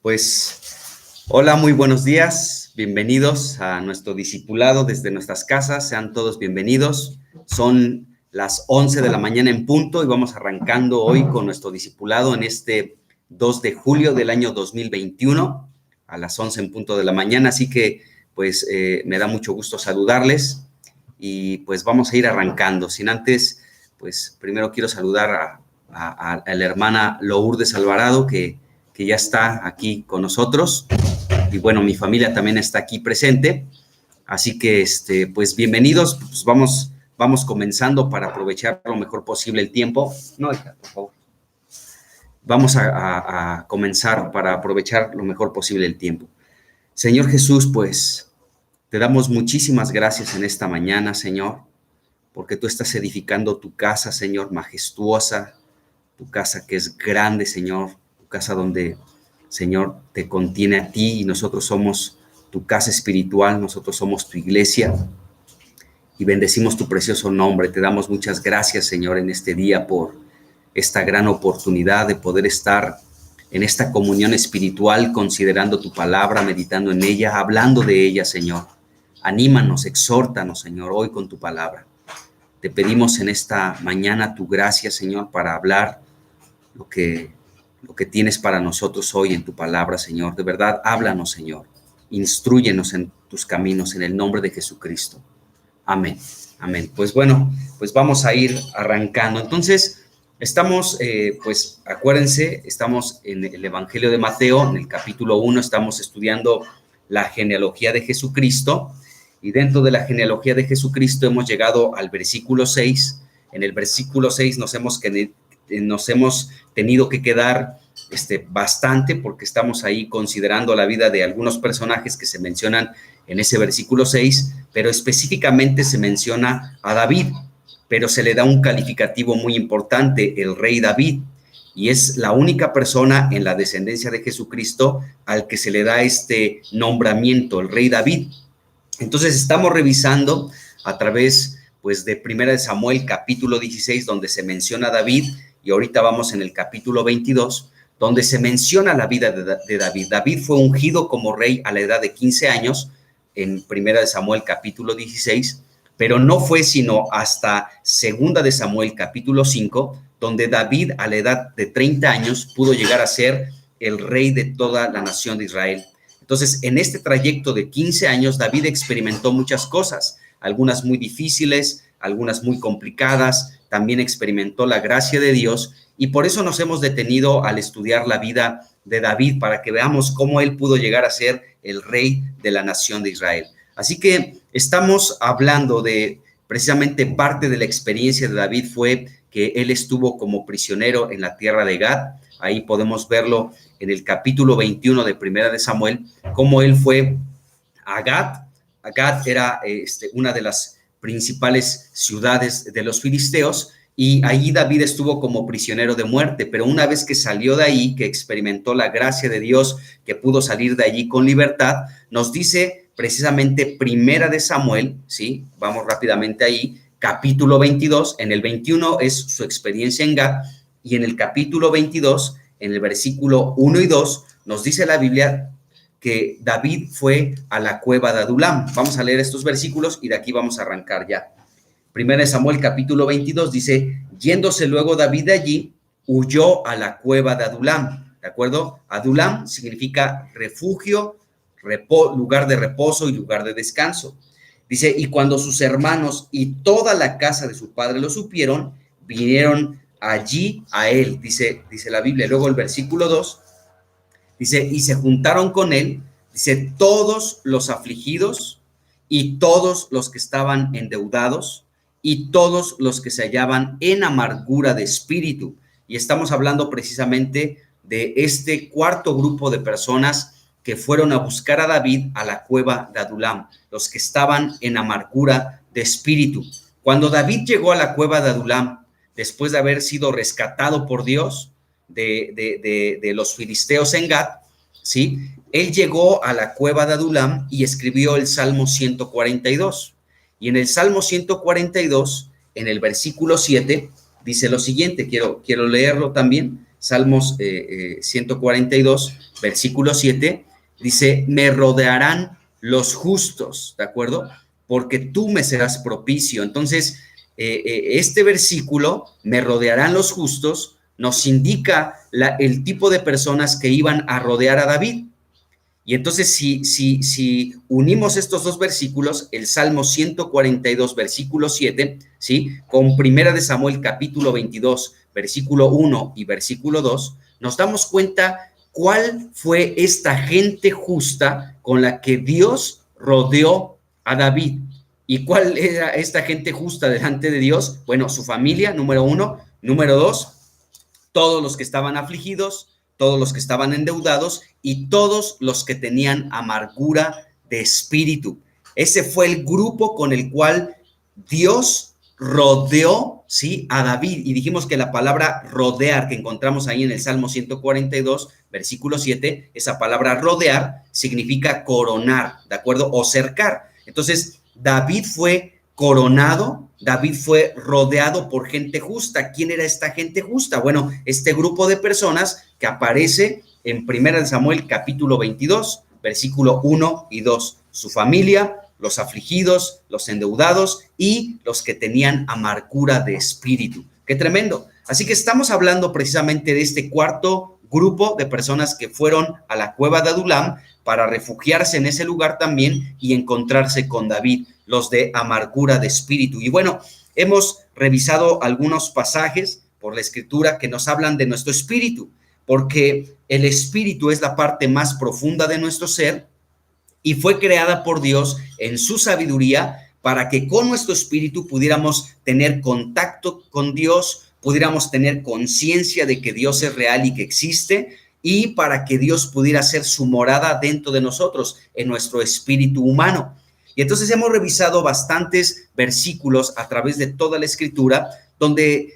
Pues, hola, muy buenos días. Bienvenidos a nuestro discipulado desde nuestras casas. Sean todos bienvenidos. Son las 11 de la mañana en punto y vamos arrancando hoy con nuestro discipulado en este 2 de julio del año 2021 a las 11 en punto de la mañana. Así que, pues, me da mucho gusto saludarles y pues vamos a ir arrancando. Sin antes, pues, primero quiero saludar a la hermana Lourdes Alvarado, que ya está aquí con nosotros, y bueno, mi familia también está aquí presente, así que, pues, bienvenidos. Pues vamos comenzando para aprovechar lo mejor posible el tiempo. No, hija, por favor. Vamos a comenzar para aprovechar lo mejor posible el tiempo. Señor Jesús, pues, te damos muchísimas gracias en esta mañana, Señor, porque tú estás edificando tu casa, Señor, majestuosa, tu casa que es grande, Señor, tu casa donde, Señor, te contiene a ti y nosotros somos tu casa espiritual, nosotros somos tu iglesia y bendecimos tu precioso nombre. Te damos muchas gracias, Señor, en este día por esta gran oportunidad de poder estar en esta comunión espiritual, considerando tu palabra, meditando en ella, hablando de ella, Señor. Anímanos, exhórtanos, Señor, hoy con tu palabra. Te pedimos en esta mañana tu gracia, Señor, para hablar lo que tienes para nosotros hoy en tu palabra, Señor. De verdad, háblanos, Señor. Instrúyenos en tus caminos, en el nombre de Jesucristo. Amén. Amén. Pues bueno, pues vamos a ir arrancando. Entonces, estamos, pues acuérdense, estamos en el Evangelio de Mateo, en el capítulo 1, estamos estudiando la genealogía de Jesucristo, y dentro de la genealogía de Jesucristo hemos llegado al versículo 6. En el versículo 6 nos hemos tenido que quedar bastante, porque estamos ahí considerando la vida de algunos personajes que se mencionan en ese versículo 6, pero específicamente se menciona a David, pero se le da un calificativo muy importante, el rey David, y es la única persona en la descendencia de Jesucristo al que se le da este nombramiento, el rey David. Entonces estamos revisando a través, pues, de Primera de Samuel, capítulo 16, donde se menciona a David, y ahorita vamos en el capítulo 22, donde se menciona la vida de David. David fue ungido como rey a la edad de 15 años, en Primera de Samuel, capítulo 16, pero no fue sino hasta Segunda de Samuel, capítulo 5, donde David, a la edad de 30 años, pudo llegar a ser el rey de toda la nación de Israel. Entonces, en este trayecto de 15 años, David experimentó muchas cosas, algunas muy difíciles, algunas muy complicadas. También experimentó la gracia de Dios, y por eso nos hemos detenido al estudiar la vida de David, para que veamos cómo él pudo llegar a ser el rey de la nación de Israel. Así que estamos hablando de, precisamente, parte de la experiencia de David fue que él estuvo como prisionero en la tierra de Gad. Ahí podemos verlo en el capítulo 21 de Primera de Samuel, cómo él fue a Gad. Gad era una de las principales ciudades de los filisteos, y ahí David estuvo como prisionero de muerte, pero una vez que salió de ahí, que experimentó la gracia de Dios, que pudo salir de allí con libertad, nos dice precisamente Primera de Samuel, ¿sí? Vamos rápidamente ahí, capítulo 22, en el 21 es su experiencia en Gad, y en el capítulo 22, en el versículo 1 y 2, nos dice la Biblia que David fue a la cueva de Adulam. Vamos a leer estos versículos y de aquí vamos a arrancar ya. Primera de Samuel, capítulo 22, dice: yéndose luego David de allí, huyó a la cueva de Adulam. ¿De acuerdo? Adulam significa refugio, lugar de reposo y lugar de descanso. Dice: y cuando sus hermanos y toda la casa de su padre lo supieron, vinieron allí a él, dice la Biblia. Luego el versículo 2 dice: y se juntaron con él, dice, todos los afligidos y todos los que estaban endeudados y todos los que se hallaban en amargura de espíritu. Y estamos hablando precisamente de este cuarto grupo de personas que fueron a buscar a David a la cueva de Adulam, los que estaban en amargura de espíritu. Cuando David llegó a la cueva de Adulam, después de haber sido rescatado por Dios de los filisteos en Gad, ¿sí? Él llegó a la cueva de Adulam y escribió el Salmo 142. Y en el Salmo 142, en el versículo 7, dice lo siguiente, quiero leerlo también. Salmos 142, versículo 7, dice, me rodearán los justos, ¿de acuerdo? Porque tú me serás propicio. Entonces, este versículo, me rodearán los justos, nos indica el tipo de personas que iban a rodear a David. Y entonces, si unimos estos dos versículos, el Salmo 142, versículo 7, ¿sí? Con Primera de Samuel, capítulo 22, versículo 1 y versículo 2, nos damos cuenta cuál fue esta gente justa con la que Dios rodeó a David. ¿Y cuál era esta gente justa delante de Dios? Bueno, su familia, número 1. Número 2, todos los que estaban afligidos, todos los que estaban endeudados y todos los que tenían amargura de espíritu. Ese fue el grupo con el cual Dios rodeó, ¿sí?, a David. Y dijimos que la palabra rodear, que encontramos ahí en el Salmo 142, versículo 7, esa palabra rodear significa coronar, ¿de acuerdo? O cercar. Entonces, David fue coronado, David fue rodeado por gente justa. ¿Quién era esta gente justa? Bueno, este grupo de personas que aparece en 1 Samuel capítulo 22, versículo 1 y 2. Su familia, los afligidos, los endeudados y los que tenían amargura de espíritu. ¡Qué tremendo! Así que estamos hablando precisamente de este cuarto grupo de personas que fueron a la cueva de Adulam para refugiarse en ese lugar también y encontrarse con David, los de amargura de espíritu. Y bueno, hemos revisado algunos pasajes por la Escritura que nos hablan de nuestro espíritu, porque el espíritu es la parte más profunda de nuestro ser y fue creada por Dios en su sabiduría para que con nuestro espíritu pudiéramos tener contacto con Dios, pudiéramos tener conciencia de que Dios es real y que existe, y para que Dios pudiera hacer su morada dentro de nosotros, en nuestro espíritu humano. Y entonces hemos revisado bastantes versículos a través de toda la Escritura donde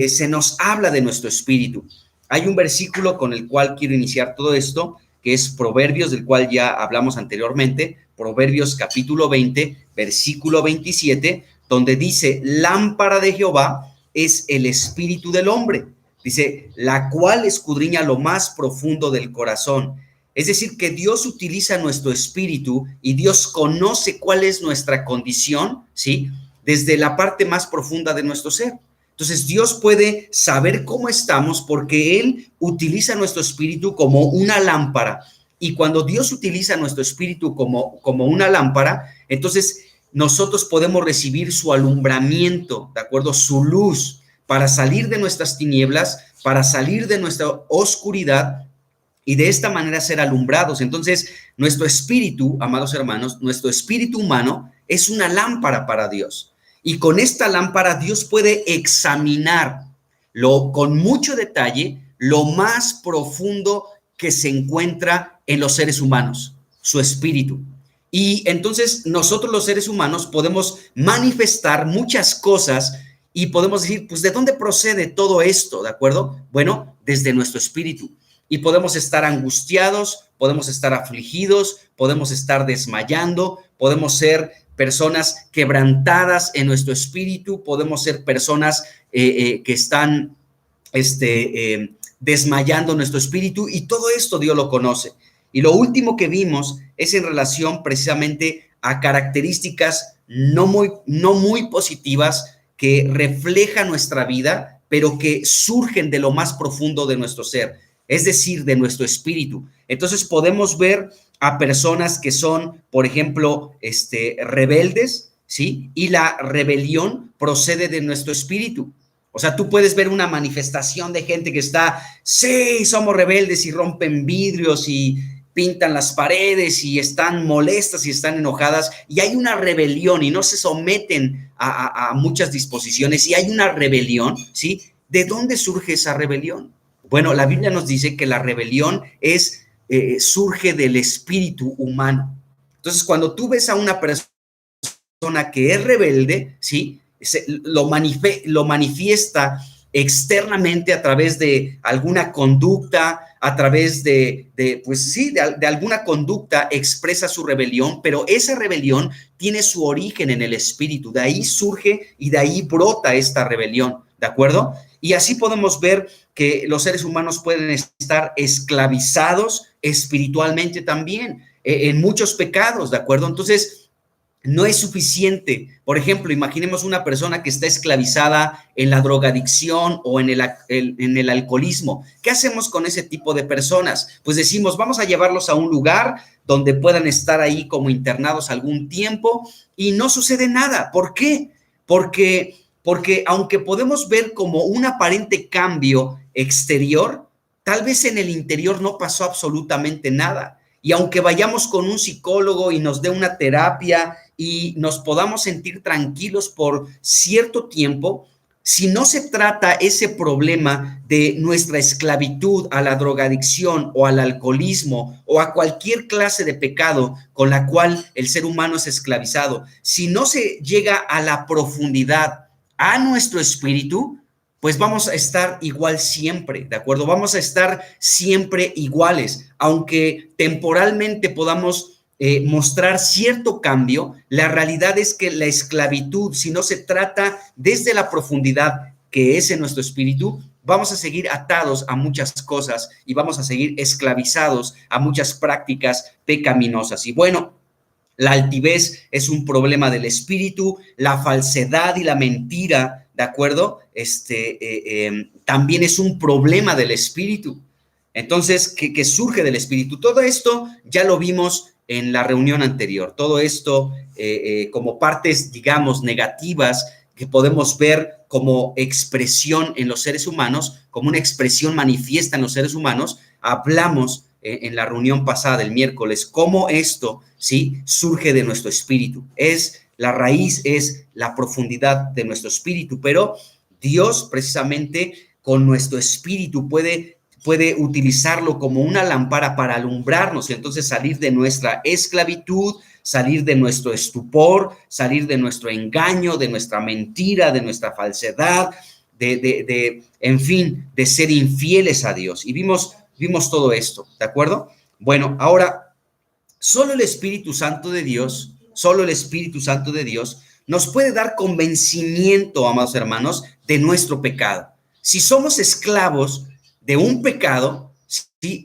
se nos habla de nuestro espíritu. Hay un versículo con el cual quiero iniciar todo esto, que es Proverbios, del cual ya hablamos anteriormente, Proverbios capítulo 20, versículo 27, donde dice, lámpara de Jehová es el espíritu del hombre. Dice, la cual escudriña lo más profundo del corazón. Es decir, que Dios utiliza nuestro espíritu y Dios conoce cuál es nuestra condición, ¿sí?, desde la parte más profunda de nuestro ser. Entonces, Dios puede saber cómo estamos porque Él utiliza nuestro espíritu como una lámpara. Y cuando Dios utiliza nuestro espíritu como una lámpara, entonces nosotros podemos recibir su alumbramiento, ¿de acuerdo? Su luz para salir de nuestras tinieblas, para salir de nuestra oscuridad y de esta manera ser alumbrados. Entonces, nuestro espíritu, amados hermanos, nuestro espíritu humano es una lámpara para Dios. Y con esta lámpara Dios puede examinar con mucho detalle lo más profundo que se encuentra en los seres humanos, su espíritu. Y entonces nosotros los seres humanos podemos manifestar muchas cosas y podemos decir, pues, ¿de dónde procede todo esto? ¿De acuerdo? Bueno, desde nuestro espíritu. Y podemos estar angustiados, podemos estar afligidos, podemos estar desmayando, podemos ser personas quebrantadas en nuestro espíritu, podemos ser personas que están desmayando nuestro espíritu, y todo esto Dios lo conoce. Y lo último que vimos es en relación precisamente a características no muy positivas que reflejan nuestra vida, pero que surgen de lo más profundo de nuestro ser, es decir, de nuestro espíritu. Entonces podemos ver a personas que son, por ejemplo, rebeldes, ¿sí? Y la rebelión procede de nuestro espíritu. O sea, tú puedes ver una manifestación de gente que está, sí, somos rebeldes, y rompen vidrios y pintan las paredes y están molestas y están enojadas, y hay una rebelión y no se someten a muchas disposiciones, y hay una rebelión, ¿sí? ¿De dónde surge esa rebelión? Bueno, la Biblia nos dice que la rebelión surge del espíritu humano. Entonces, cuando tú ves a una persona que es rebelde, ¿sí?, lo manifiesta externamente a través de alguna conducta, a través de alguna conducta expresa su rebelión, pero esa rebelión tiene su origen en el espíritu. De ahí surge y de ahí brota esta rebelión. ¿de acuerdo? Y así podemos ver que los seres humanos pueden estar esclavizados espiritualmente también, en muchos pecados, ¿de acuerdo? Entonces, no es suficiente. Por ejemplo, imaginemos una persona que está esclavizada en la drogadicción o en el alcoholismo. ¿Qué hacemos con ese tipo de personas? Pues decimos, vamos a llevarlos a un lugar donde puedan estar ahí como internados algún tiempo y no sucede nada. ¿Por qué? Porque aunque podemos ver como un aparente cambio exterior, tal vez en el interior no pasó absolutamente nada. Y aunque vayamos con un psicólogo y nos dé una terapia y nos podamos sentir tranquilos por cierto tiempo, si no se trata ese problema de nuestra esclavitud a la drogadicción o al alcoholismo o a cualquier clase de pecado con la cual el ser humano es esclavizado, si no se llega a la profundidad a nuestro espíritu, pues vamos a estar igual siempre, ¿de acuerdo? Vamos a estar siempre iguales, aunque temporalmente podamos mostrar cierto cambio, la realidad es que la esclavitud, si no se trata desde la profundidad que es en nuestro espíritu, vamos a seguir atados a muchas cosas y vamos a seguir esclavizados a muchas prácticas pecaminosas. Y bueno, la altivez es un problema del espíritu, la falsedad y la mentira, ¿de acuerdo? También es un problema del espíritu. Entonces, que surge del espíritu. Todo esto ya lo vimos en la reunión anterior. Todo esto como partes, digamos, negativas que podemos ver como expresión en los seres humanos, como una expresión manifiesta en los seres humanos. Hablamos en la reunión pasada del miércoles, cómo esto, ¿sí?, surge de nuestro espíritu. La raíz es la profundidad de nuestro espíritu, pero Dios precisamente con nuestro espíritu puede utilizarlo como una lámpara para alumbrarnos y entonces salir de nuestra esclavitud, salir de nuestro estupor, salir de nuestro engaño, de nuestra mentira, de nuestra falsedad, en fin, de ser infieles a Dios. Y vimos todo esto, ¿de acuerdo? Bueno, ahora, solo el Espíritu Santo de Dios nos puede dar convencimiento, amados hermanos, de nuestro pecado. Si somos esclavos de un pecado, ¿sí?,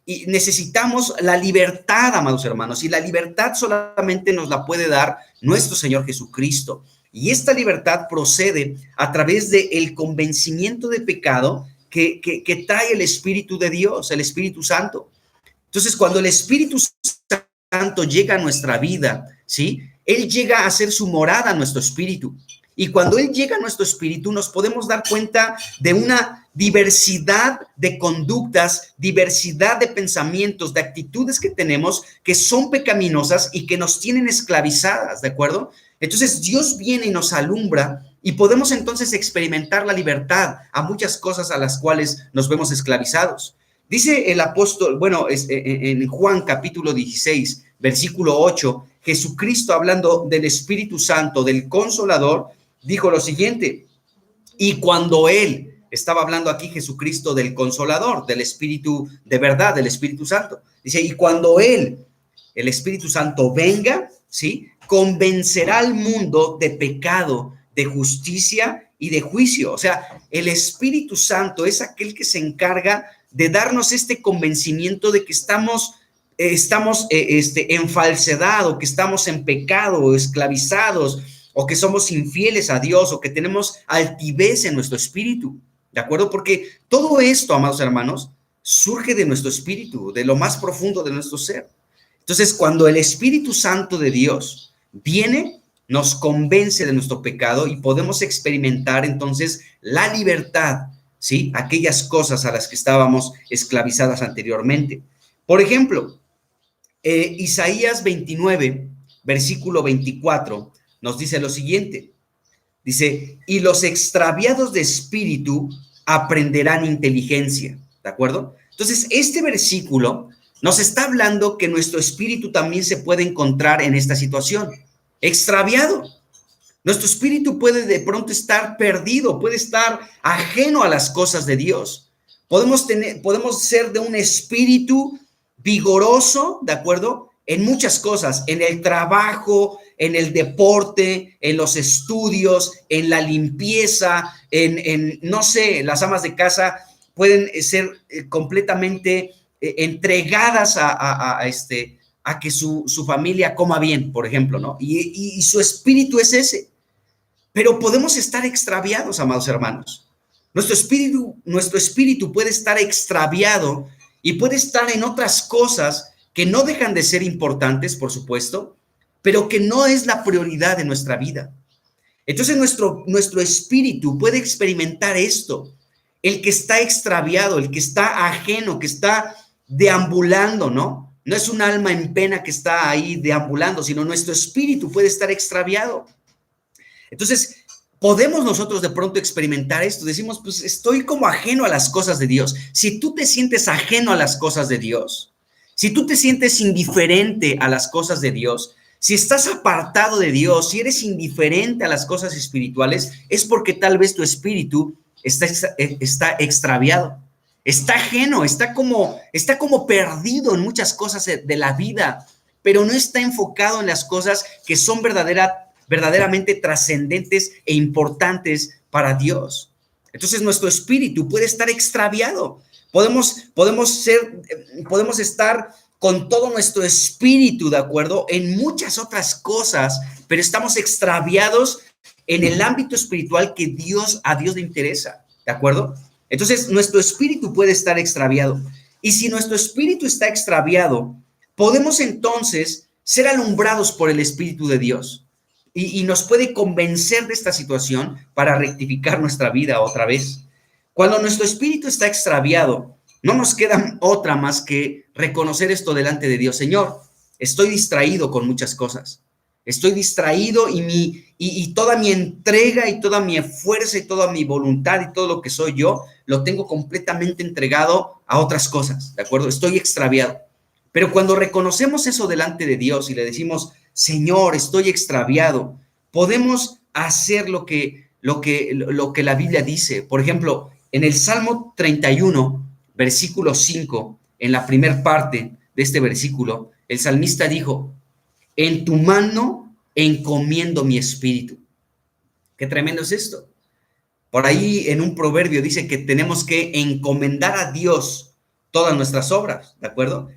y necesitamos la libertad, amados hermanos, y la libertad solamente nos la puede dar nuestro Señor Jesucristo. Y esta libertad procede a través del convencimiento de pecado que trae el Espíritu de Dios, el Espíritu Santo. Entonces, cuando el Espíritu Santo llega a nuestra vida, ¿sí?, Él llega a hacer su morada a nuestro espíritu. Y cuando Él llega a nuestro espíritu, nos podemos dar cuenta de una diversidad de conductas, diversidad de pensamientos, de actitudes que tenemos que son pecaminosas y que nos tienen esclavizadas, ¿de acuerdo? Entonces, Dios viene y nos alumbra y podemos entonces experimentar la libertad a muchas cosas a las cuales nos vemos esclavizados. Dice el apóstol, bueno, en Juan capítulo 16, versículo 8, Jesucristo, hablando del Espíritu Santo, del Consolador, dijo lo siguiente: y cuando Él, estaba hablando aquí Jesucristo del Consolador, del Espíritu de verdad, del Espíritu Santo, dice, y cuando Él, el Espíritu Santo, venga, ¿sí?, convencerá al mundo de pecado, de justicia y de juicio. O sea, el Espíritu Santo es aquel que se encarga de darnos este convencimiento de que estamos en falsedad, o que estamos en pecado, o esclavizados, o que somos infieles a Dios, o que tenemos altivez en nuestro espíritu, ¿de acuerdo? Porque todo esto, amados hermanos, surge de nuestro espíritu, de lo más profundo de nuestro ser. Entonces, cuando el Espíritu Santo de Dios viene, nos convence de nuestro pecado y podemos experimentar entonces la libertad, ¿sí?, aquellas cosas a las que estábamos esclavizadas anteriormente. Por ejemplo, Isaías 29, versículo 24, nos dice lo siguiente. Dice, y los extraviados de espíritu aprenderán inteligencia, ¿de acuerdo? Entonces, este versículo nos está hablando que nuestro espíritu también se puede encontrar en esta situación, extraviado. Nuestro espíritu puede de pronto estar perdido, puede estar ajeno a las cosas de Dios. Podemos ser de un espíritu vigoroso, ¿de acuerdo?, en muchas cosas, en el trabajo, en el deporte, en los estudios, en la limpieza, no sé, las amas de casa pueden ser completamente entregadas a que su familia coma bien, por ejemplo, ¿no? Y su espíritu es ese. Pero podemos estar extraviados, amados hermanos. Nuestro espíritu puede estar extraviado y puede estar en otras cosas que no dejan de ser importantes, por supuesto, pero que no es la prioridad de nuestra vida. Entonces nuestro espíritu puede experimentar esto, el que está extraviado, el que está ajeno, que está deambulando, ¿no? No es un alma en pena que está ahí deambulando, sino nuestro espíritu puede estar extraviado. Entonces, podemos nosotros de pronto experimentar esto. Decimos, pues estoy como ajeno a las cosas de Dios. Si tú te sientes ajeno a las cosas de Dios, si tú te sientes indiferente a las cosas de Dios, si estás apartado de Dios, si eres indiferente a las cosas espirituales, es porque tal vez tu espíritu está extraviado, está ajeno, está como perdido en muchas cosas de la vida, pero no está enfocado en las cosas que son verdaderamente trascendentes e importantes para Dios. Entonces nuestro espíritu puede estar extraviado. Podemos estar con todo nuestro espíritu, ¿de acuerdo? En muchas otras cosas, pero estamos extraviados en el ámbito espiritual que a Dios le interesa, ¿de acuerdo? Entonces, nuestro espíritu puede estar extraviado. Y si nuestro espíritu está extraviado, podemos entonces ser alumbrados por el Espíritu de Dios. Y nos puede convencer de esta situación para rectificar nuestra vida otra vez. Cuando nuestro espíritu está extraviado, no nos queda otra más que reconocer esto delante de Dios. Señor, estoy distraído con muchas cosas. Estoy distraído y toda mi entrega y toda mi fuerza y toda mi voluntad y todo lo que soy yo, lo tengo completamente entregado a otras cosas, ¿de acuerdo? Estoy extraviado. Pero cuando reconocemos eso delante de Dios y le decimos, Señor, estoy extraviado, podemos hacer lo que la Biblia dice. Por ejemplo, en el Salmo 31, versículo 5, en la primera parte de este versículo, el salmista dijo, en tu mano encomiendo mi espíritu. Qué tremendo es esto. Por ahí en un proverbio dice que tenemos que encomendar a Dios todas nuestras obras, ¿de acuerdo?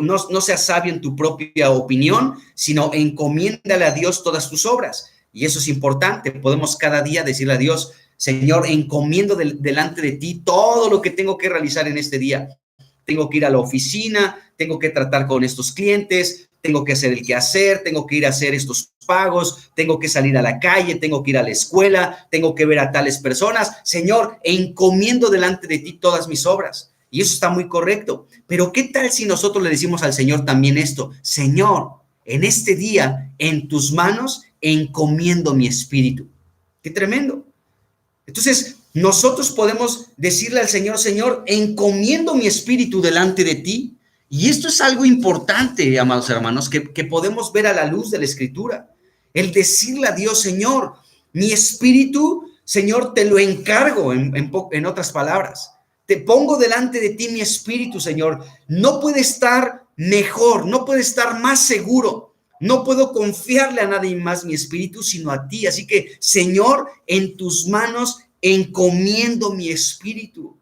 No seas sabio en tu propia opinión, sino encomiéndale a Dios todas tus obras. Y eso es importante. Podemos cada día decirle a Dios, Señor, encomiendo delante de ti todo lo que tengo que realizar en este día. Tengo que ir a la oficina, tengo que tratar con estos clientes, tengo que hacer el quehacer, tengo que ir a hacer estos pagos, tengo que salir a la calle, tengo que ir a la escuela, tengo que ver a tales personas. Señor, encomiendo delante de ti todas mis obras. Y eso está muy correcto. Pero ¿qué tal si nosotros le decimos al Señor también esto? Señor, en este día, en tus manos, encomiendo mi espíritu. ¡Qué tremendo! Entonces, nosotros podemos decirle al Señor, Señor, encomiendo mi espíritu delante de ti. Y esto es algo importante, amados hermanos, que podemos ver a la luz de la Escritura. El decirle a Dios, Señor, mi espíritu, Señor, te lo encargo, en otras palabras. Te pongo delante de ti mi espíritu, Señor. No puede estar mejor, no puede estar más seguro. No puedo confiarle a nadie más mi espíritu, sino a ti. Así que, Señor, en tus manos encomiendo mi espíritu.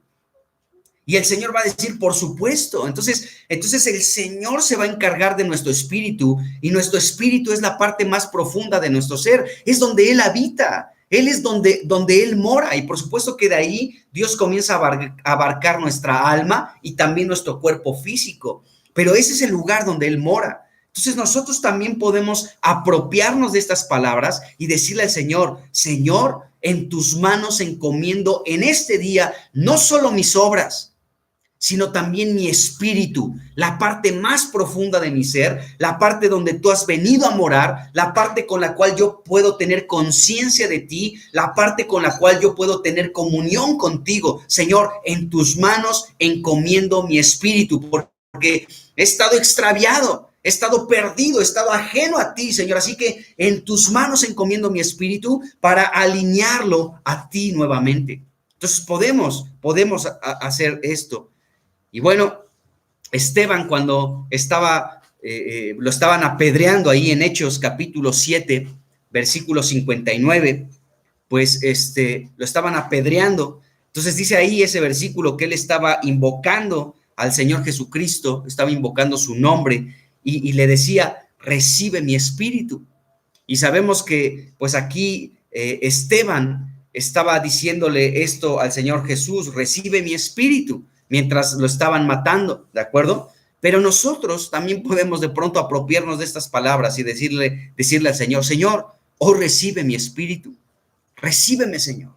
Y el Señor va a decir, por supuesto. Entonces el Señor se va a encargar de nuestro espíritu, y nuestro espíritu es la parte más profunda de nuestro ser. Es donde Él habita. Él es donde Él mora, y por supuesto que de ahí Dios comienza a abarcar nuestra alma y también nuestro cuerpo físico. Pero ese es el lugar donde Él mora. Entonces nosotros también podemos apropiarnos de estas palabras y decirle al Señor, Señor, en tus manos encomiendo en este día no solo mis obras, sino también mi espíritu, la parte más profunda de mi ser, la parte donde tú has venido a morar, la parte con la cual yo puedo tener conciencia de ti, la parte con la cual yo puedo tener comunión contigo. Señor, en tus manos encomiendo mi espíritu, porque he estado extraviado, he estado perdido, he estado ajeno a ti, Señor. Así que en tus manos encomiendo mi espíritu para alinearlo a ti nuevamente. Entonces podemos hacer esto. Y bueno, Esteban, cuando estaba lo estaban apedreando ahí en Hechos capítulo 7, versículo 59, pues lo estaban apedreando. Entonces dice ahí ese versículo que él estaba invocando al Señor Jesucristo, estaba invocando su nombre y le decía, recibe mi espíritu. Y sabemos que pues aquí Esteban estaba diciéndole esto al Señor Jesús, recibe mi espíritu, mientras lo estaban matando, ¿de acuerdo? Pero nosotros también podemos de pronto apropiarnos de estas palabras y decirle al Señor, Señor, oh, recibe mi espíritu, recíbeme, Señor,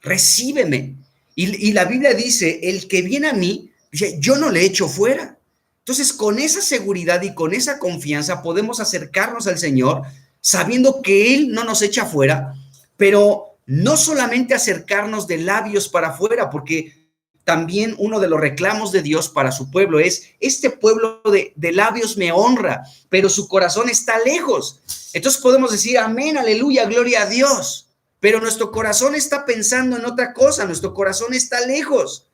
recíbeme. Y la Biblia dice, el que viene a mí, dice, yo no le echo fuera. Entonces, con esa seguridad y con esa confianza podemos acercarnos al Señor sabiendo que Él no nos echa fuera, pero no solamente acercarnos de labios para afuera, porque también uno de los reclamos de Dios para su pueblo es, este pueblo de labios me honra, pero su corazón está lejos. Entonces podemos decir, amén, aleluya, gloria a Dios, pero nuestro corazón está pensando en otra cosa, nuestro corazón está lejos.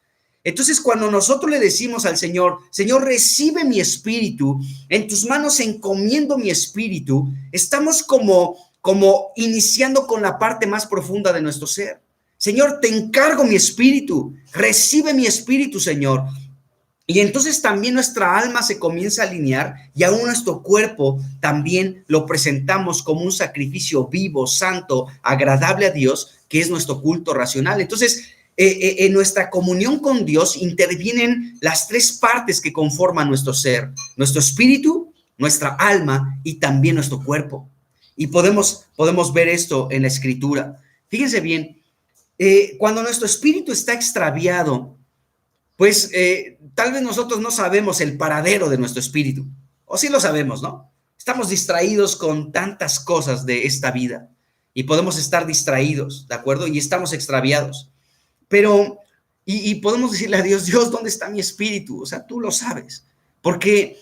Entonces, cuando nosotros le decimos al Señor, Señor, recibe mi espíritu, en tus manos encomiendo mi espíritu, estamos como iniciando con la parte más profunda de nuestro ser. Señor, te encargo mi espíritu, recibe mi espíritu, Señor. Y entonces también nuestra alma se comienza a alinear y aún nuestro cuerpo también lo presentamos como un sacrificio vivo, santo, agradable a Dios, que es nuestro culto racional. Entonces, en nuestra comunión con Dios intervienen las tres partes que conforman nuestro ser, nuestro espíritu, nuestra alma y también nuestro cuerpo. Y podemos ver esto en la Escritura. Fíjense bien, cuando nuestro espíritu está extraviado, pues tal vez nosotros no sabemos el paradero de nuestro espíritu, o sí lo sabemos, ¿no? Estamos distraídos con tantas cosas de esta vida y podemos estar distraídos, ¿de acuerdo? Y estamos extraviados. Pero, y podemos decirle a Dios, Dios, ¿dónde está mi espíritu? O sea, tú lo sabes. Porque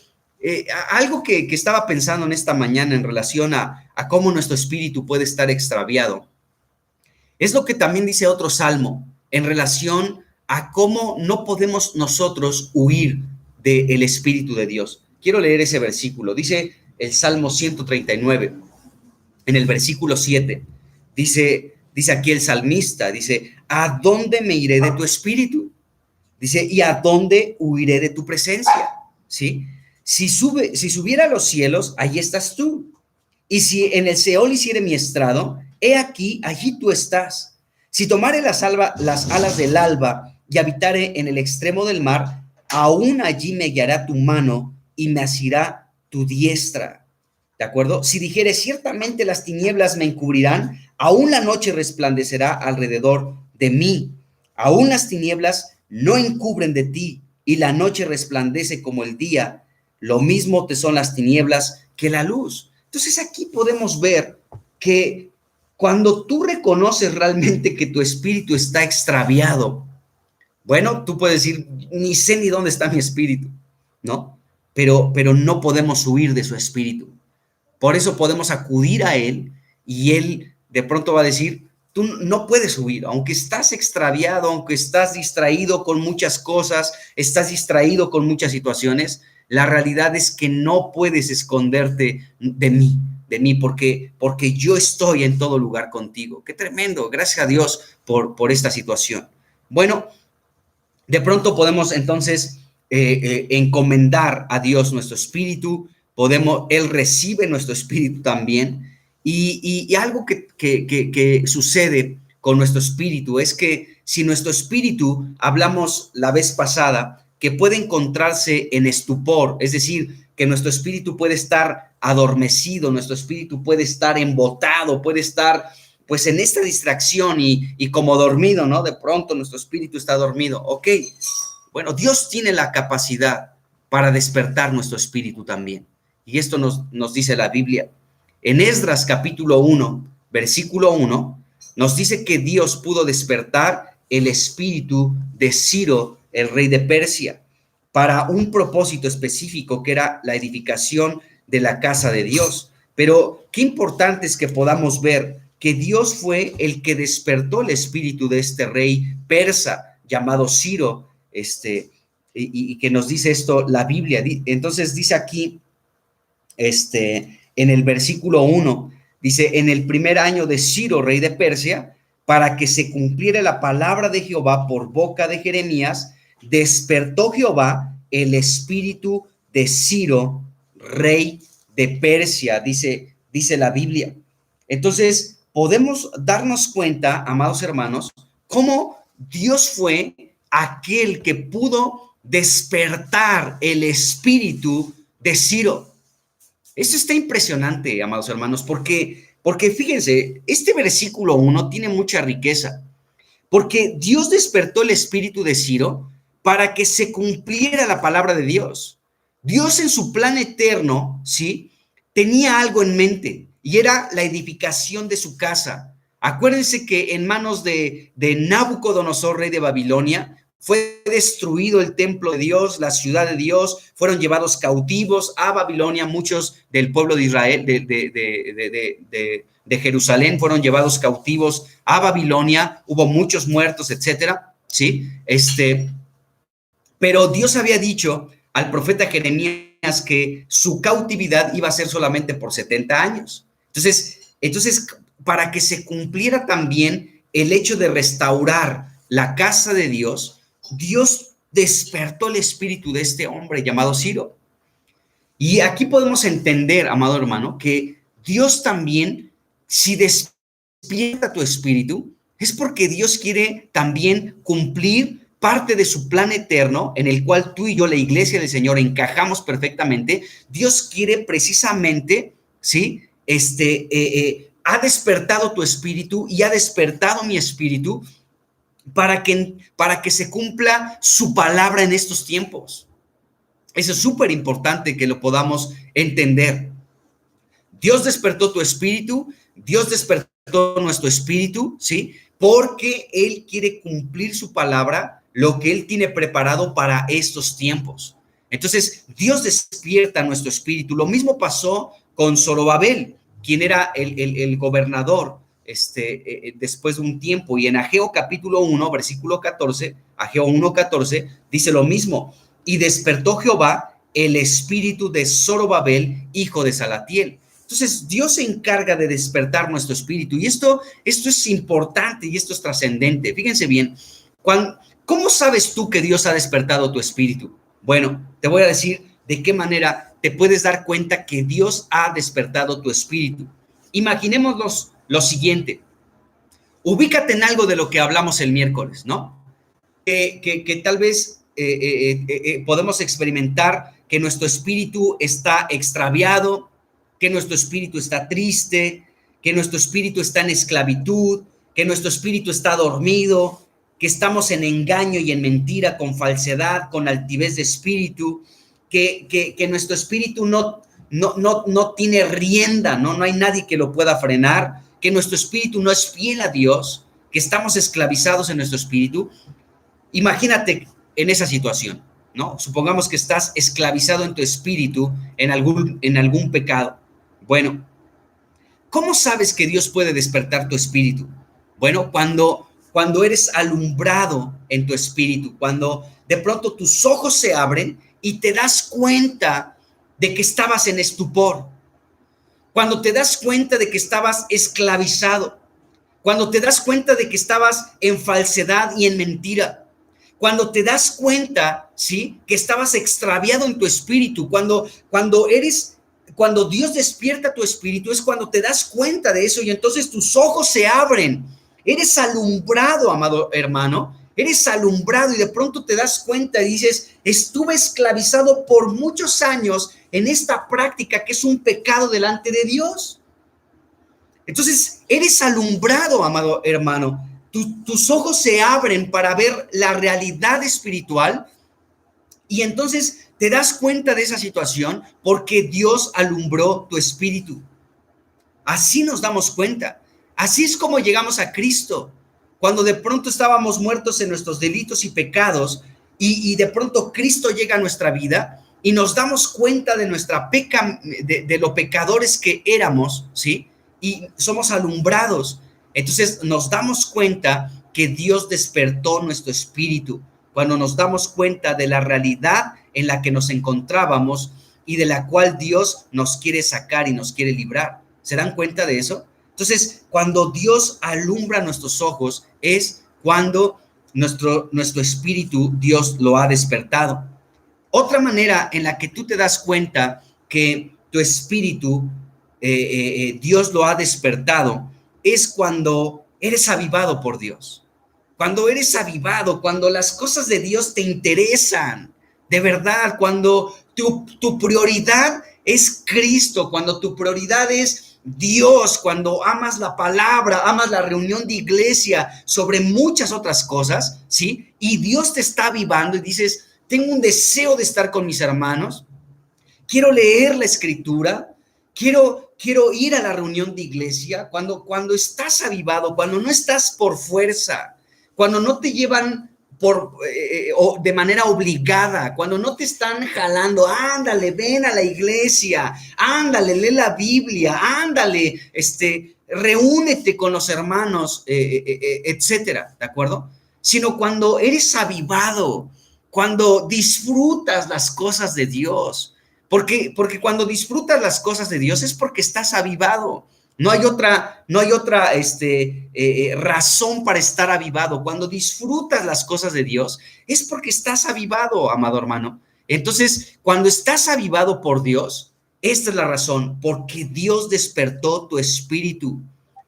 algo que estaba pensando en esta mañana en relación a cómo nuestro espíritu puede estar extraviado, es lo que también dice otro salmo en relación a cómo no podemos nosotros huir del Espíritu de Dios. Quiero leer ese versículo. Dice el Salmo 139, en el versículo 7, dice aquí el salmista, dice, ¿a dónde me iré de tu espíritu? Dice, ¿y a dónde huiré de tu presencia? ¿Sí? Si subiera a los cielos, allí estás tú. Y si en el Seol hiciere mi estrado, he aquí, allí tú estás. Si tomare las alas del alba y habitare en el extremo del mar, aún allí me guiará tu mano y me asirá tu diestra. ¿De acuerdo? Si dijere, ciertamente las tinieblas me encubrirán, aún la noche resplandecerá alrededor de mí. Aún las tinieblas no encubren de ti, y la noche resplandece como el día. Lo mismo te son las tinieblas que la luz. Entonces aquí podemos ver que cuando tú reconoces realmente que tu espíritu está extraviado, bueno, tú puedes decir, ni sé ni dónde está mi espíritu, ¿no? Pero no podemos huir de su espíritu. Por eso podemos acudir a Él y Él de pronto va a decir, tú no puedes huir, aunque estás extraviado, aunque estás distraído con muchas cosas, estás distraído con muchas situaciones, la realidad es que no puedes esconderte de mí, porque yo estoy en todo lugar contigo. Qué tremendo, gracias a Dios por esta situación. Bueno, de pronto podemos entonces encomendar a Dios nuestro espíritu, Él recibe nuestro espíritu también, y algo que sucede con nuestro espíritu es que si nuestro espíritu, hablamos la vez pasada, que puede encontrarse en estupor, es decir, que nuestro espíritu puede estar adormecido, nuestro espíritu puede estar embotado, puede estar pues en esta distracción y como dormido, ¿no? De pronto nuestro espíritu está dormido. Ok, bueno, Dios tiene la capacidad para despertar nuestro espíritu también. Y esto nos dice la Biblia. En Esdras capítulo 1, versículo 1, nos dice que Dios pudo despertar el espíritu de Ciro, el rey de Persia, para un propósito específico que era la edificación de la casa de Dios. Pero qué importante es que podamos ver que Dios fue el que despertó el espíritu de este rey persa llamado Ciro, y que nos dice esto la Biblia. Entonces dice aquí en el versículo 1, dice, en el primer año de Ciro, rey de Persia, para que se cumpliera la palabra de Jehová por boca de Jeremías, despertó Jehová el espíritu de Ciro, rey de Persia, dice la Biblia. Entonces, podemos darnos cuenta, amados hermanos, cómo Dios fue aquel que pudo despertar el espíritu de Ciro. Esto está impresionante, amados hermanos, porque fíjense, este versículo 1 tiene mucha riqueza, porque Dios despertó el espíritu de Ciro para que se cumpliera la palabra de Dios. Dios en su plan eterno, ¿sí?, tenía algo en mente, y era la edificación de su casa. Acuérdense que en manos de Nabucodonosor, rey de Babilonia, fue destruido el templo de Dios, la ciudad de Dios, fueron llevados cautivos a Babilonia, muchos del pueblo de Israel, de Jerusalén, fueron llevados cautivos a Babilonia, hubo muchos muertos, etcétera, ¿sí? Pero Dios había dicho al profeta Jeremías que su cautividad iba a ser solamente por 70 años. Entonces, para que se cumpliera también el hecho de restaurar la casa de Dios, Dios despertó el espíritu de este hombre llamado Ciro. Y aquí podemos entender, amado hermano, que Dios también, si despierta tu espíritu, es porque Dios quiere también cumplir parte de su plan eterno, en el cual tú y yo, la iglesia del Señor, encajamos perfectamente. Dios quiere precisamente, ¿sí?, ha despertado tu espíritu y ha despertado mi espíritu para que se cumpla su palabra en estos tiempos. Eso es súper importante que lo podamos entender. Dios despertó tu espíritu, Dios despertó nuestro espíritu, ¿sí?, porque Él quiere cumplir su palabra, lo que Él tiene preparado para estos tiempos. Entonces, Dios despierta nuestro espíritu. Lo mismo pasó con Zorobabel, quien era el gobernador después de un tiempo. Y en Ageo capítulo 1, versículo 14, Ageo 1:14, dice lo mismo. Y despertó Jehová el espíritu de Zorobabel, hijo de Salatiel. Entonces, Dios se encarga de despertar nuestro espíritu. Y esto es importante y esto es trascendente. Fíjense bien, ¿cómo sabes tú que Dios ha despertado tu espíritu? Bueno, te voy a decir de qué manera te puedes dar cuenta que Dios ha despertado tu espíritu. Imaginémonos lo siguiente. Ubícate en algo de lo que hablamos el miércoles, ¿no? Que tal vez podemos experimentar que nuestro espíritu está extraviado, que nuestro espíritu está triste, que nuestro espíritu está en esclavitud, que nuestro espíritu está dormido, que estamos en engaño y en mentira, con falsedad, con altivez de espíritu, que nuestro espíritu no tiene rienda, no hay nadie que lo pueda frenar, que nuestro espíritu no es fiel a Dios, que estamos esclavizados en nuestro espíritu. Imagínate en esa situación, ¿no? Supongamos que estás esclavizado en tu espíritu en algún pecado. Bueno, ¿cómo sabes que Dios puede despertar tu espíritu? Bueno, cuando eres alumbrado en tu espíritu, cuando de pronto tus ojos se abren y te das cuenta de que estabas en estupor, cuando te das cuenta de que estabas esclavizado, cuando te das cuenta de que estabas en falsedad y en mentira, cuando te das cuenta, ¿sí?, que estabas extraviado en tu espíritu, cuando Dios despierta tu espíritu, es cuando te das cuenta de eso y entonces tus ojos se abren. Eres alumbrado, amado hermano, eres alumbrado y de pronto te das cuenta y dices, estuve esclavizado por muchos años en esta práctica que es un pecado delante de Dios. Entonces, eres alumbrado, amado hermano. Tus ojos se abren para ver la realidad espiritual y entonces te das cuenta de esa situación porque Dios alumbró tu espíritu. Así nos damos cuenta. Así es como llegamos a Cristo. Cuando de pronto estábamos muertos en nuestros delitos y pecados y de pronto Cristo llega a nuestra vida y nos damos cuenta de de lo pecadores que éramos, ¿sí? Y somos alumbrados. Entonces nos damos cuenta que Dios despertó nuestro espíritu. Cuando nos damos cuenta de la realidad en la que nos encontrábamos y de la cual Dios nos quiere sacar y nos quiere librar. ¿Se dan cuenta de eso? Entonces, cuando Dios alumbra nuestros ojos, es cuando nuestro espíritu, Dios lo ha despertado. Otra manera en la que tú te das cuenta que tu espíritu, Dios lo ha despertado, es cuando eres avivado por Dios. Cuando eres avivado, cuando las cosas de Dios te interesan, de verdad, cuando tu prioridad es Cristo, cuando tu prioridad es Dios, cuando amas la palabra, amas la reunión de iglesia sobre muchas otras cosas, ¿sí? Y Dios te está avivando y dices, tengo un deseo de estar con mis hermanos, quiero leer la escritura, quiero ir a la reunión de iglesia. Cuando estás avivado, cuando no estás por fuerza, cuando no te llevan o de manera obligada, cuando no te están jalando, ándale, ven a la iglesia, ándale, lee la Biblia, ándale, reúnete con los hermanos, etcétera, ¿de acuerdo? Sino cuando eres avivado, cuando disfrutas las cosas de Dios, porque cuando disfrutas las cosas de Dios es porque estás avivado. No hay otra razón para estar avivado. Cuando disfrutas las cosas de Dios es porque estás avivado, amado hermano. Entonces, cuando estás avivado por Dios, esta es la razón, porque Dios despertó tu espíritu,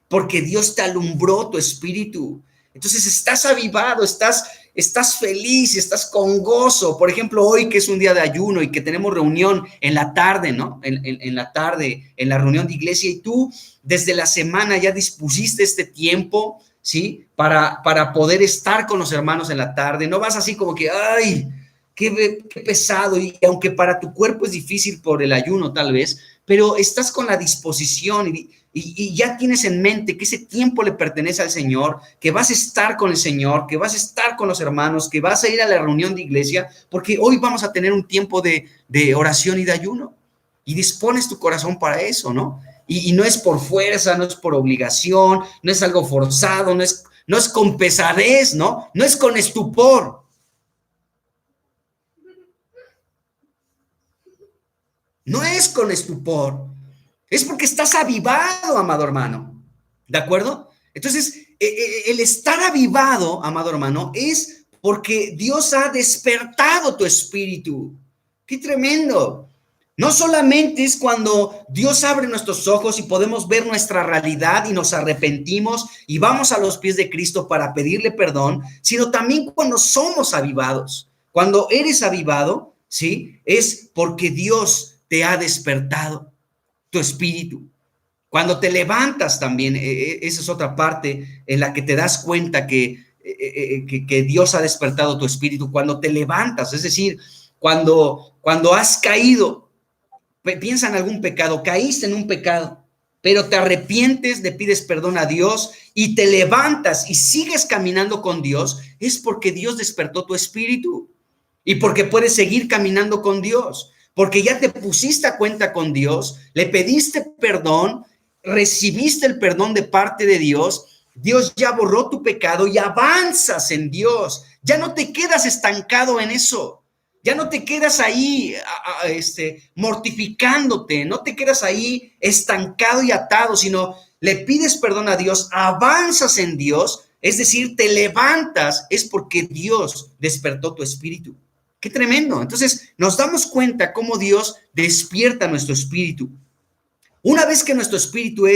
porque Dios te alumbró tu espíritu. Entonces estás avivado, estás feliz, estás con gozo. Por ejemplo, hoy que es un día de ayuno y que tenemos reunión en la tarde, ¿no? En la tarde, en la reunión de iglesia, y tú desde la semana ya dispusiste este tiempo, ¿sí? Para poder estar con los hermanos en la tarde. No vas así como que, ay, qué pesado, y aunque para tu cuerpo es difícil por el ayuno tal vez, pero estás con la disposición y ya tienes en mente que ese tiempo le pertenece al Señor, que vas a estar con el Señor, que vas a estar con los hermanos, que vas a ir a la reunión de iglesia, porque hoy vamos a tener un tiempo de oración y de ayuno, y dispones tu corazón para eso, ¿no? Y no es por fuerza, no es por obligación, no es algo forzado, no es con pesadez, ¿no? No es con estupor. No es con estupor, es porque estás avivado, amado hermano, ¿de acuerdo? Entonces, el estar avivado, amado hermano, es porque Dios ha despertado tu espíritu. ¡Qué tremendo! No solamente es cuando Dios abre nuestros ojos y podemos ver nuestra realidad y nos arrepentimos y vamos a los pies de Cristo para pedirle perdón, sino también cuando somos avivados. Cuando eres avivado, ¿sí? Es porque Dios te ha despertado tu espíritu. Cuando te levantas también, esa es otra parte en la que te das cuenta que Dios ha despertado tu espíritu. Cuando te levantas, es decir, cuando has caído, piensa en algún pecado, caíste en un pecado, pero te arrepientes, le pides perdón a Dios y te levantas y sigues caminando con Dios, es porque Dios despertó tu espíritu y porque puedes seguir caminando con Dios, porque ya te pusiste a cuenta con Dios, le pediste perdón, recibiste el perdón de parte de Dios, Dios ya borró tu pecado y avanzas en Dios, ya no te quedas estancado en eso. Ya no te quedas ahí mortificándote, no te quedas ahí estancado y atado, sino le pides perdón a Dios, avanzas en Dios, es decir, te levantas, es porque Dios despertó tu espíritu. ¡Qué tremendo! Entonces nos damos cuenta cómo Dios despierta nuestro espíritu. Una vez que nuestro espíritu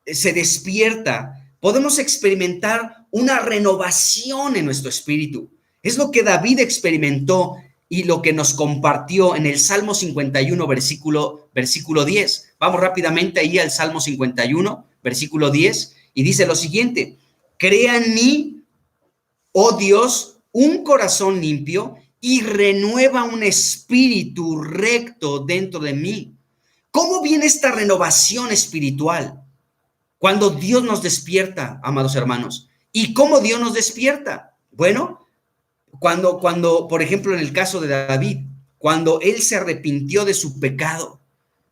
se despierta, podemos experimentar una renovación en nuestro espíritu. Es lo que David experimentó y lo que nos compartió en el Salmo 51, versículo 10. Vamos rápidamente ahí al Salmo 51, versículo 10, y dice lo siguiente: crea en mí, oh Dios, un corazón limpio y renueva un espíritu recto dentro de mí. ¿Cómo viene esta renovación espiritual? Cuando Dios nos despierta, amados hermanos. ¿Y cómo Dios nos despierta? Bueno, cuando, por ejemplo, en el caso de David, cuando él se arrepintió de su pecado,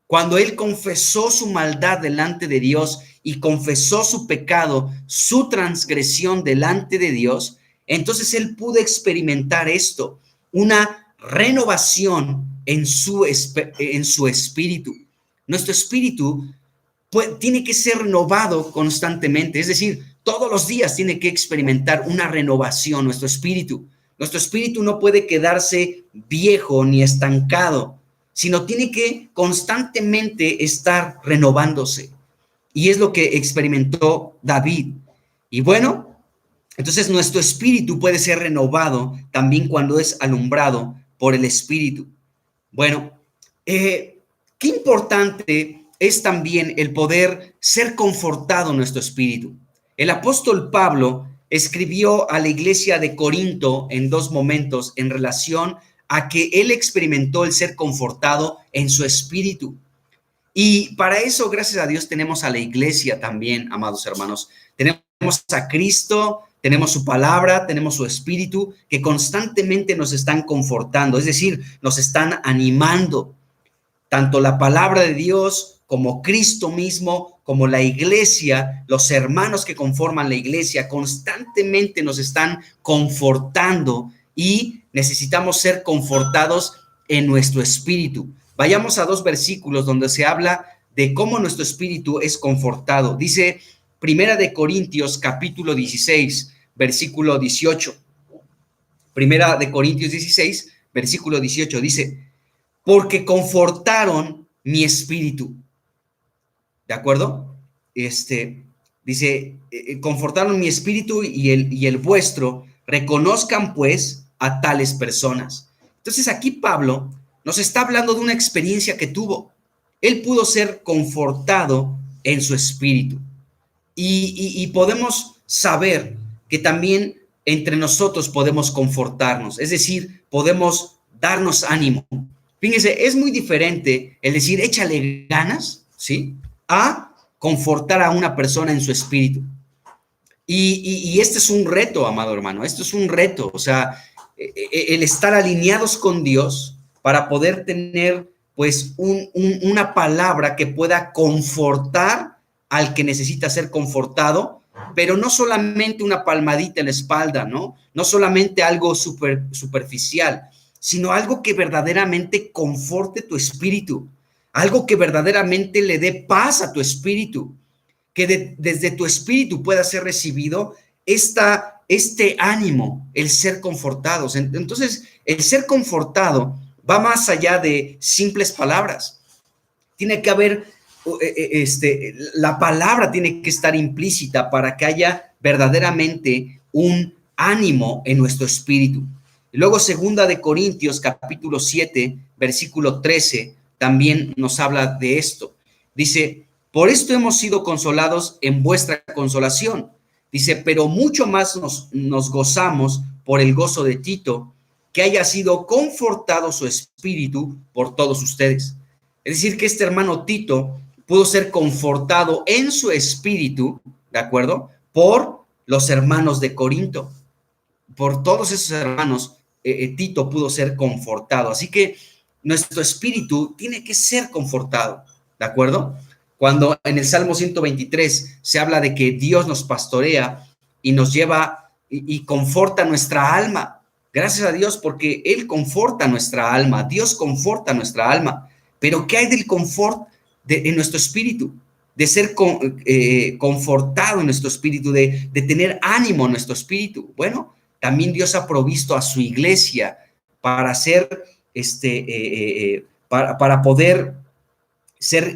cuando él confesó su maldad delante de Dios y confesó su pecado, su transgresión delante de Dios, entonces él pudo experimentar esto, una renovación en su espíritu. Nuestro espíritu tiene que ser renovado constantemente, es decir, todos los días tiene que experimentar una renovación nuestro espíritu. Nuestro espíritu no puede quedarse viejo ni estancado, sino tiene que constantemente estar renovándose. Y es lo que experimentó David. Y bueno, entonces nuestro espíritu puede ser renovado también cuando es alumbrado por el Espíritu. Bueno, qué importante es también el poder ser confortado en nuestro espíritu. El apóstol Pablo escribió a la iglesia de Corinto en dos momentos en relación a que él experimentó el ser confortado en su espíritu. Y para eso, gracias a Dios, tenemos a la iglesia también, amados hermanos. Tenemos a Cristo, tenemos su palabra, tenemos su espíritu, que constantemente nos están confortando, es decir, nos están animando. Tanto la palabra de Dios como Cristo mismo, como la iglesia, los hermanos que conforman la iglesia, constantemente nos están confortando y necesitamos ser confortados en nuestro espíritu. Vayamos a dos versículos donde se habla de cómo nuestro espíritu es confortado. Dice Primera de Corintios capítulo 16, versículo 18. Primera de Corintios 16, versículo 18 dice: porque confortaron mi espíritu. ¿De acuerdo? Dice, confortaron mi espíritu y el vuestro, reconozcan pues a tales personas. Entonces aquí Pablo nos está hablando de una experiencia que tuvo. Él pudo ser confortado en su espíritu. Y podemos saber que también entre nosotros podemos confortarnos, es decir, podemos darnos ánimo. Fíjense, es muy diferente el decir échale ganas, ¿sí? A confortar a una persona en su espíritu. Y este es un reto, amado hermano, esto es un reto, o sea, el estar alineados con Dios para poder tener pues una palabra que pueda confortar al que necesita ser confortado, pero no solamente una palmadita en la espalda, ¿no? No solamente algo superficial, sino algo que verdaderamente conforte tu espíritu, algo que verdaderamente le dé paz a tu espíritu, que desde tu espíritu pueda ser recibido este ánimo, el ser confortados. Entonces, el ser confortado va más allá de simples palabras. Tiene que haber, la palabra tiene que estar implícita para que haya verdaderamente un ánimo en nuestro espíritu. Y luego, segunda de Corintios, capítulo 7, versículo 13, también nos habla de esto. Dice: por esto hemos sido consolados en vuestra consolación. Dice, pero mucho más nos gozamos por el gozo de Tito, que haya sido confortado su espíritu por todos ustedes. Es decir, que este hermano Tito pudo ser confortado en su espíritu, ¿de acuerdo? Por los hermanos de Corinto. Por todos esos hermanos, Tito pudo ser confortado. Así que nuestro espíritu tiene que ser confortado, ¿de acuerdo? Cuando en el Salmo 123 se habla de que Dios nos pastorea y nos lleva y conforta nuestra alma. Gracias a Dios porque Él conforta nuestra alma, Dios conforta nuestra alma. Pero ¿qué hay del confort en nuestro espíritu? De ser confortado en nuestro espíritu, de tener ánimo en nuestro espíritu. Bueno, también Dios ha provisto a su iglesia para ser, para poder ser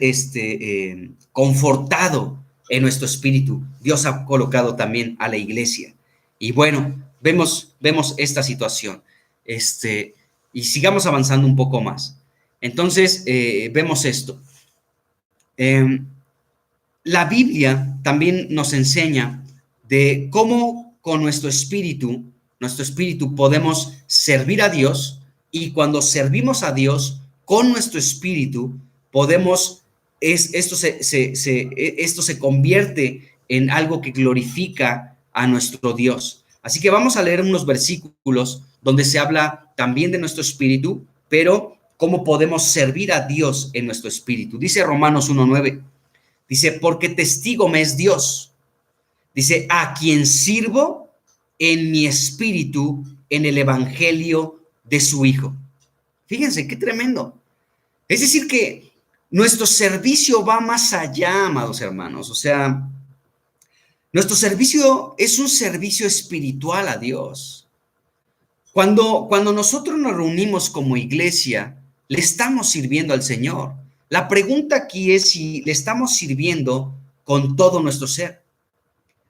confortado en nuestro espíritu. Dios ha colocado también a la iglesia. Y bueno, vemos esta situación. Y sigamos avanzando un poco más. Entonces, vemos esto. La Biblia también nos enseña de cómo con nuestro espíritu podemos servir a Dios, y cuando servimos a Dios con nuestro espíritu, podemos, esto se convierte en algo que glorifica a nuestro Dios. Así que vamos a leer unos versículos donde se habla también de nuestro espíritu, pero cómo podemos servir a Dios en nuestro espíritu. Dice Romanos 1:9, dice, porque testigo me es Dios. Dice, a quien sirvo en mi espíritu en el evangelio de su Hijo. Fíjense, qué tremendo. Es decir, que nuestro servicio va más allá, amados hermanos. O sea, nuestro servicio es un servicio espiritual a Dios. Cuando nosotros nos reunimos como iglesia, le estamos sirviendo al Señor. La pregunta aquí es si le estamos sirviendo con todo nuestro ser.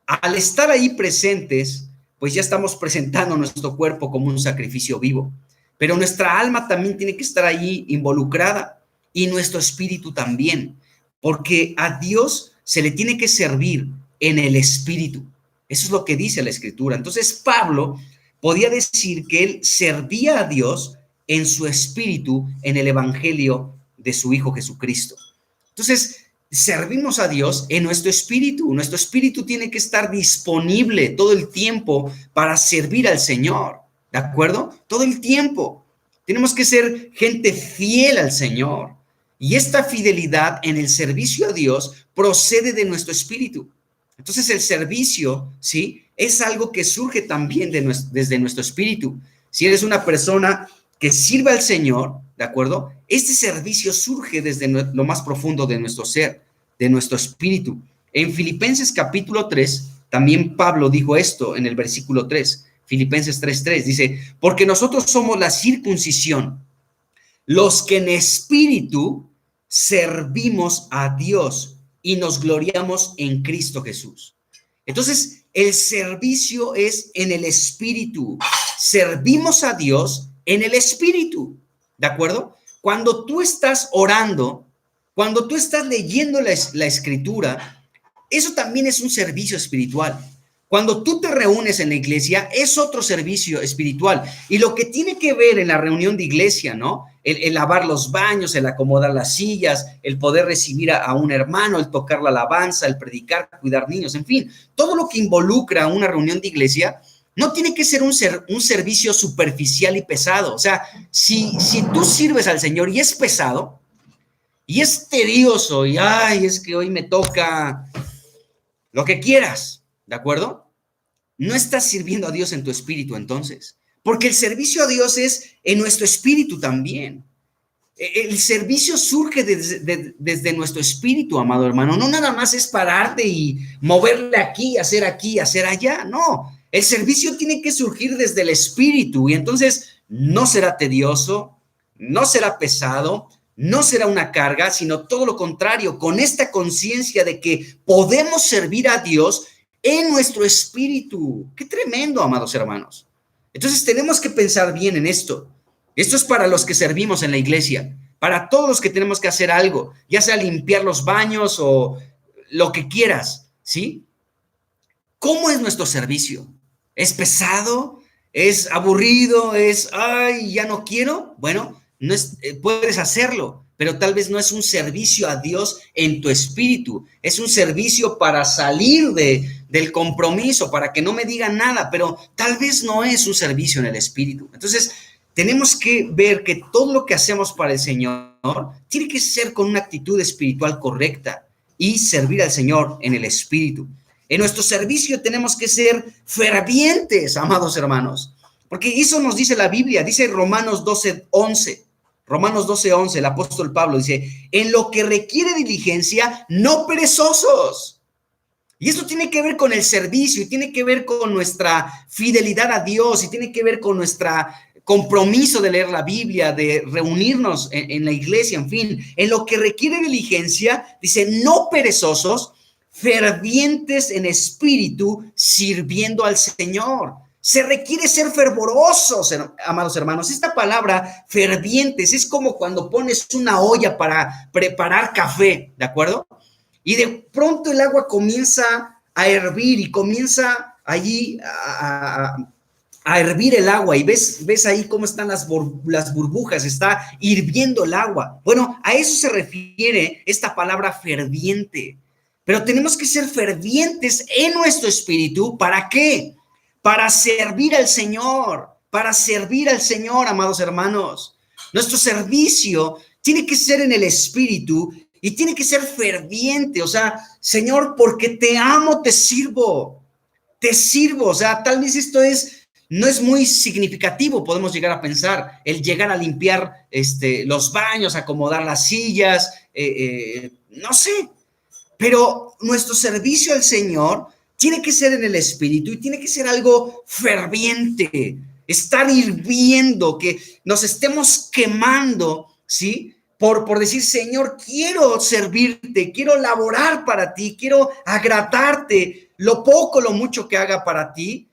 Al estar ahí presentes, pues ya estamos presentando nuestro cuerpo como un sacrificio vivo. Pero nuestra alma también tiene que estar ahí involucrada y nuestro espíritu también, porque a Dios se le tiene que servir en el espíritu. Eso es lo que dice la Escritura. Entonces Pablo podía decir que él servía a Dios en su espíritu, en el evangelio de su Hijo Jesucristo. Entonces, servimos a Dios en nuestro espíritu. Nuestro espíritu tiene que estar disponible todo el tiempo para servir al Señor, ¿de acuerdo? Todo el tiempo. Tenemos que ser gente fiel al Señor. Y esta fidelidad en el servicio a Dios procede de nuestro espíritu. Entonces el servicio, ¿sí? Es algo que surge también desde nuestro espíritu. Si eres una persona que sirve al Señor, ¿de acuerdo? Este servicio surge desde lo más profundo de nuestro ser, de nuestro espíritu. En Filipenses capítulo 3, también Pablo dijo esto en el versículo 3, Filipenses 3:3, dice, porque nosotros somos la circuncisión, los que en espíritu servimos a Dios y nos gloriamos en Cristo Jesús. Entonces, el servicio es en el espíritu. Servimos a Dios en el espíritu, ¿de acuerdo? Cuando tú estás orando, cuando tú estás leyendo la escritura, eso también es un servicio espiritual. Cuando tú te reúnes en la iglesia, es otro servicio espiritual. Y lo que tiene que ver en la reunión de iglesia, ¿no? El lavar los baños, el acomodar las sillas, el poder recibir a un hermano, el tocar la alabanza, el predicar, cuidar niños, en fin, todo lo que involucra una reunión de iglesia no tiene que ser un servicio superficial y pesado. O sea, si tú sirves al Señor y es pesado, y es tedioso, y ay, es que hoy me toca lo que quieras, ¿de acuerdo? No estás sirviendo a Dios en tu espíritu entonces, porque el servicio a Dios es en nuestro espíritu también. El servicio surge desde nuestro espíritu, amado hermano. No nada más es pararte y moverle aquí, hacer allá. No, el servicio tiene que surgir desde el espíritu y entonces no será tedioso, no será pesado, no será una carga, sino todo lo contrario, con esta conciencia de que podemos servir a Dios en nuestro espíritu. Qué tremendo, amados hermanos. Entonces tenemos que pensar bien en esto. Esto es para los que servimos en la iglesia, para todos los que tenemos que hacer algo, ya sea limpiar los baños o lo que quieras, ¿sí? ¿Cómo es nuestro servicio? ¿Es pesado? ¿Es aburrido? ¿Es, ay, ya no quiero? Bueno, no es, puedes hacerlo, pero tal vez no es un servicio a Dios en tu espíritu, es un servicio para salir del compromiso, para que no me digan nada, pero tal vez no es un servicio en el espíritu. Entonces, tenemos que ver que todo lo que hacemos para el Señor tiene que ser con una actitud espiritual correcta y servir al Señor en el espíritu. En nuestro servicio tenemos que ser fervientes, amados hermanos, porque eso nos dice la Biblia, dice Romanos 12:11. Romanos 12:11, el apóstol Pablo dice, en lo que requiere diligencia, no perezosos. Y esto tiene que ver con el servicio y tiene que ver con nuestra fidelidad a Dios y tiene que ver con nuestro compromiso de leer la Biblia, de reunirnos en la iglesia, en fin, en lo que requiere diligencia, dice, no perezosos, fervientes en espíritu, sirviendo al Señor. Se requiere ser fervorosos, amados hermanos. Esta palabra fervientes es como cuando pones una olla para preparar café, ¿de acuerdo? Y de pronto el agua comienza a hervir y comienza allí a hervir el agua y ves ahí cómo están las burbujas, está hirviendo el agua. Bueno, a eso se refiere esta palabra ferviente. Pero tenemos que ser fervientes en nuestro espíritu. ¿Para qué? Para servir al Señor, amados hermanos. Nuestro servicio tiene que ser en el espíritu y tiene que ser ferviente. O sea, Señor, porque te amo, te sirvo. O sea, tal vez esto es no es muy significativo, podemos llegar a pensar, el llegar a limpiar los baños, acomodar las sillas, no sé, pero nuestro servicio al Señor tiene que ser en el Espíritu y tiene que ser algo ferviente, estar hirviendo, que nos estemos quemando, ¿sí? Por decir, Señor, quiero servirte, quiero laborar para ti, quiero agradarte, lo poco, lo mucho que haga para ti,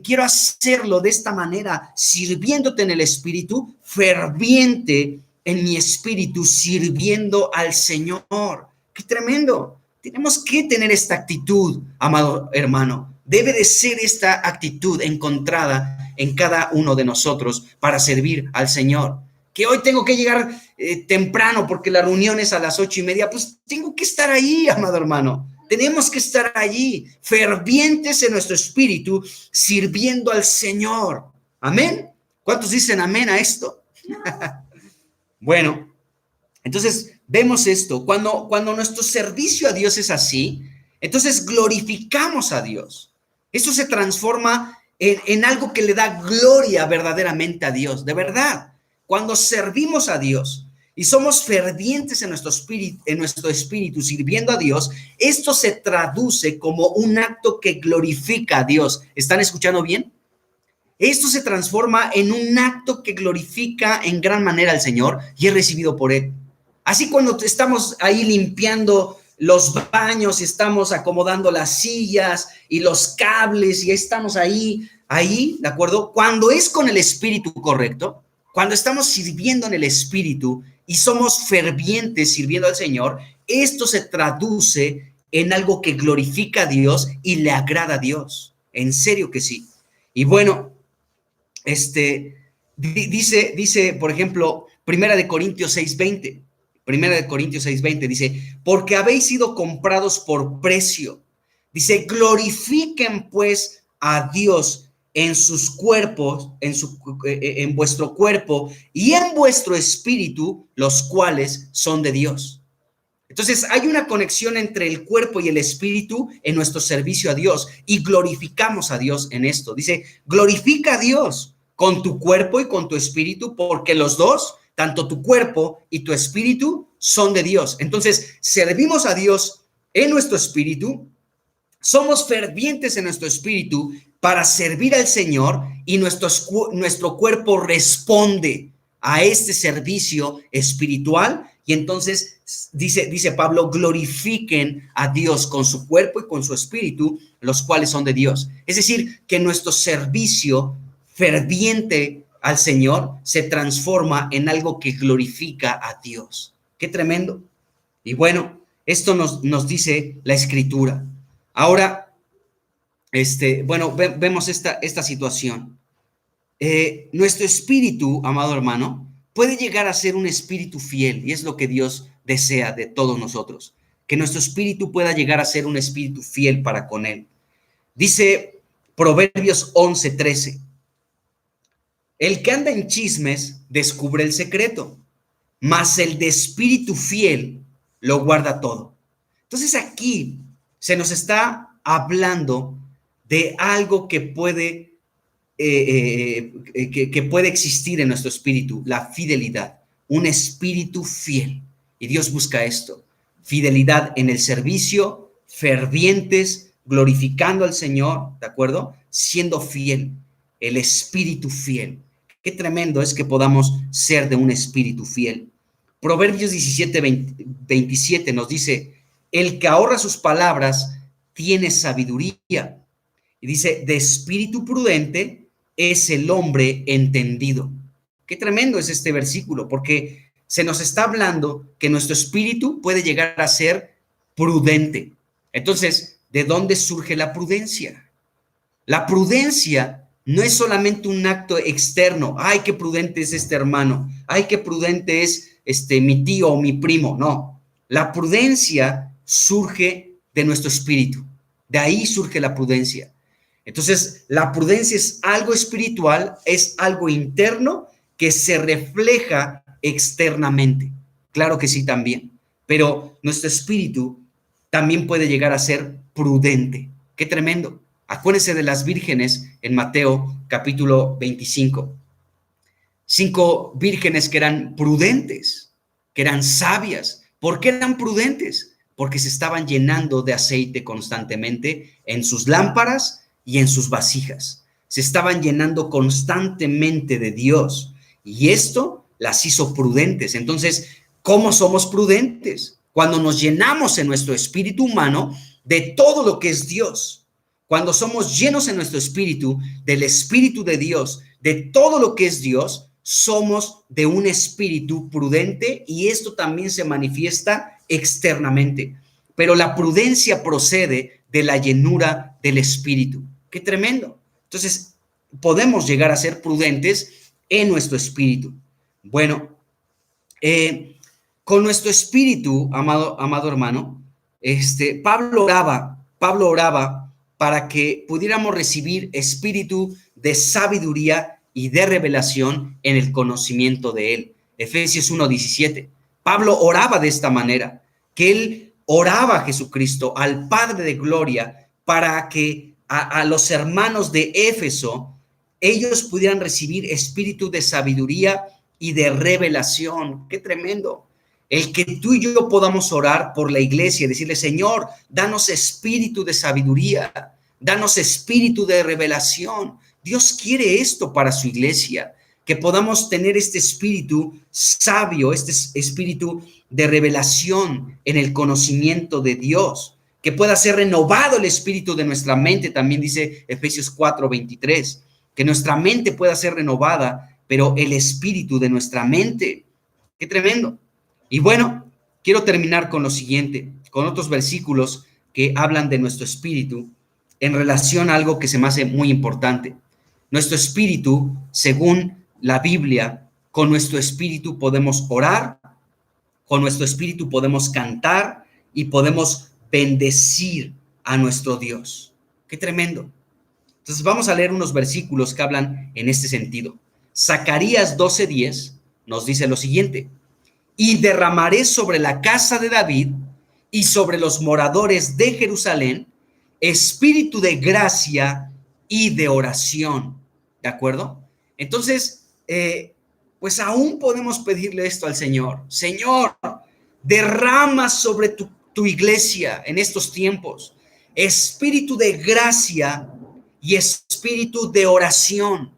quiero hacerlo de esta manera, sirviéndote en el Espíritu, ferviente en mi espíritu, sirviendo al Señor. ¡Qué tremendo! Tenemos que tener esta actitud, amado hermano. Debe de ser esta actitud encontrada en cada uno de nosotros para servir al Señor. Que hoy tengo que llegar temprano porque la reunión es a las 8:30, pues tengo que estar ahí, amado hermano. Tenemos que estar allí, fervientes en nuestro espíritu, sirviendo al Señor. ¿Amén? ¿Cuántos dicen amén a esto? Bueno, entonces vemos esto. Cuando nuestro servicio a Dios es así, entonces glorificamos a Dios. Eso se transforma en algo que le da gloria verdaderamente a Dios, de verdad. Cuando servimos a Dios y somos fervientes en nuestro espíritu sirviendo a Dios, esto se traduce como un acto que glorifica a Dios. ¿Están escuchando bien? Esto se transforma en un acto que glorifica en gran manera al Señor y es recibido por Él. Así cuando estamos ahí limpiando los baños, estamos acomodando las sillas y los cables y estamos ahí, ¿de acuerdo? Cuando es con el espíritu correcto, cuando estamos sirviendo en el espíritu y somos fervientes sirviendo al Señor, esto se traduce en algo que glorifica a Dios y le agrada a Dios. En serio que sí. Y bueno, dice, por ejemplo, Primera de Corintios 6:20. Primera de Corintios 6:20 dice, porque habéis sido comprados por precio. Dice, glorifiquen pues a Dios en sus cuerpos, en vuestro cuerpo y en vuestro espíritu, los cuales son de Dios. Entonces hay una conexión entre el cuerpo y el espíritu en nuestro servicio a Dios y glorificamos a Dios en esto. Dice, glorifica a Dios con tu cuerpo y con tu espíritu, porque los dos, tanto tu cuerpo y tu espíritu, son de Dios. Entonces servimos a Dios en nuestro espíritu, somos fervientes en nuestro espíritu para servir al Señor y nuestro cuerpo responde a este servicio espiritual. Y entonces dice Pablo, glorifiquen a Dios con su cuerpo y con su espíritu, los cuales son de Dios. Es decir, que nuestro servicio ferviente al Señor se transforma en algo que glorifica a Dios. ¡Qué tremendo! Y bueno, esto nos dice la Escritura. Ahora, bueno, vemos esta situación. Nuestro espíritu, amado hermano, puede llegar a ser un espíritu fiel, y es lo que Dios desea de todos nosotros, que nuestro espíritu pueda llegar a ser un espíritu fiel para con Él. Dice Proverbios 11:13, el que anda en chismes descubre el secreto, mas el de espíritu fiel lo guarda todo. Entonces aquí se nos está hablando de algo que puede puede existir en nuestro espíritu, la fidelidad, un espíritu fiel. Y Dios busca esto, fidelidad en el servicio, fervientes, glorificando al Señor, ¿de acuerdo? Siendo fiel, el espíritu fiel. Qué tremendo es que podamos ser de un espíritu fiel. Proverbios 17:27 nos dice, el que ahorra sus palabras tiene sabiduría. Y dice, de espíritu prudente es el hombre entendido. Qué tremendo es este versículo, porque se nos está hablando que nuestro espíritu puede llegar a ser prudente. Entonces, ¿de dónde surge la prudencia? La prudencia no es solamente un acto externo. Ay, qué prudente es este hermano. Ay, qué prudente es mi tío o mi primo. No, la prudencia surge de nuestro espíritu. De ahí surge la prudencia. Entonces, la prudencia es algo espiritual, es algo interno que se refleja externamente. Claro que sí también, pero nuestro espíritu también puede llegar a ser prudente. Qué tremendo. Acuérdense de las vírgenes en Mateo capítulo 25. 5 vírgenes que eran prudentes, que eran sabias. ¿Por qué eran prudentes? Porque se estaban llenando de aceite constantemente en sus lámparas y en sus vasijas. Se estaban llenando constantemente de Dios y esto las hizo prudentes. Entonces, ¿cómo somos prudentes? Cuando nos llenamos en nuestro espíritu humano de todo lo que es Dios. Cuando somos llenos en nuestro espíritu del Espíritu de Dios, de todo lo que es Dios, somos de un espíritu prudente y esto también se manifiesta externamente. Pero la prudencia procede de la llenura del espíritu. ¡Qué tremendo! Entonces, podemos llegar a ser prudentes en nuestro espíritu. Bueno, con nuestro espíritu, amado hermano, Pablo oraba para que pudiéramos recibir espíritu de sabiduría y de revelación en el conocimiento de él. Efesios 1:17. Pablo oraba de esta manera, que él oraba a Jesucristo, al Padre de gloria, para que a los hermanos de Éfeso, ellos pudieran recibir espíritu de sabiduría y de revelación. ¡Qué tremendo! El que tú y yo podamos orar por la iglesia y decirle, Señor, danos espíritu de sabiduría, danos espíritu de revelación. Dios quiere esto para su iglesia, que podamos tener este espíritu sabio, este espíritu de revelación en el conocimiento de Dios, que pueda ser renovado el espíritu de nuestra mente, también dice Efesios 4:23, que nuestra mente pueda ser renovada, pero el espíritu de nuestra mente. ¡Qué tremendo! Y bueno, quiero terminar con lo siguiente, con otros versículos que hablan de nuestro espíritu en relación a algo que se me hace muy importante. Nuestro espíritu, según la Biblia, con nuestro espíritu podemos orar, con nuestro espíritu podemos cantar y podemos bendecir a nuestro Dios. ¡Qué tremendo! Entonces vamos a leer unos versículos que hablan en este sentido. Zacarías 12:10 nos dice lo siguiente: y derramaré sobre la casa de David y sobre los moradores de Jerusalén espíritu de gracia y de oración. ¿De acuerdo? Entonces, pues aún podemos pedirle esto al Señor. Señor, derrama sobre tu iglesia en estos tiempos espíritu de gracia y espíritu de oración.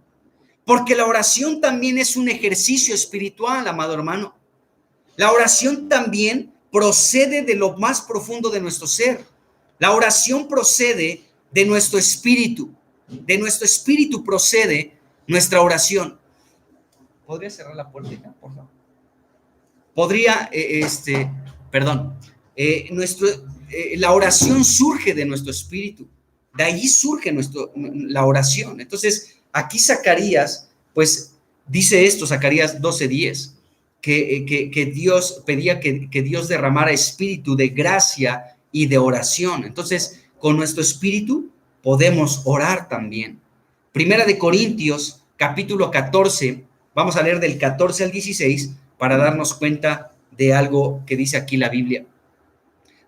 Porque la oración también es un ejercicio espiritual, amado hermano. La oración también procede de lo más profundo de nuestro ser. La oración procede de nuestro espíritu. De nuestro espíritu procede nuestra oración. ¿Podría cerrar la puerta, por favor? Podría, perdón. La oración surge de nuestro espíritu. De ahí surge la oración. Entonces, aquí Zacarías, pues, dice esto, Zacarías 12:10. Que Dios pedía que Dios derramara espíritu de gracia y de oración. Entonces, con nuestro espíritu podemos orar también. Primera de Corintios, capítulo 14, vamos a leer del 14 al 16 para darnos cuenta de algo que dice aquí la Biblia.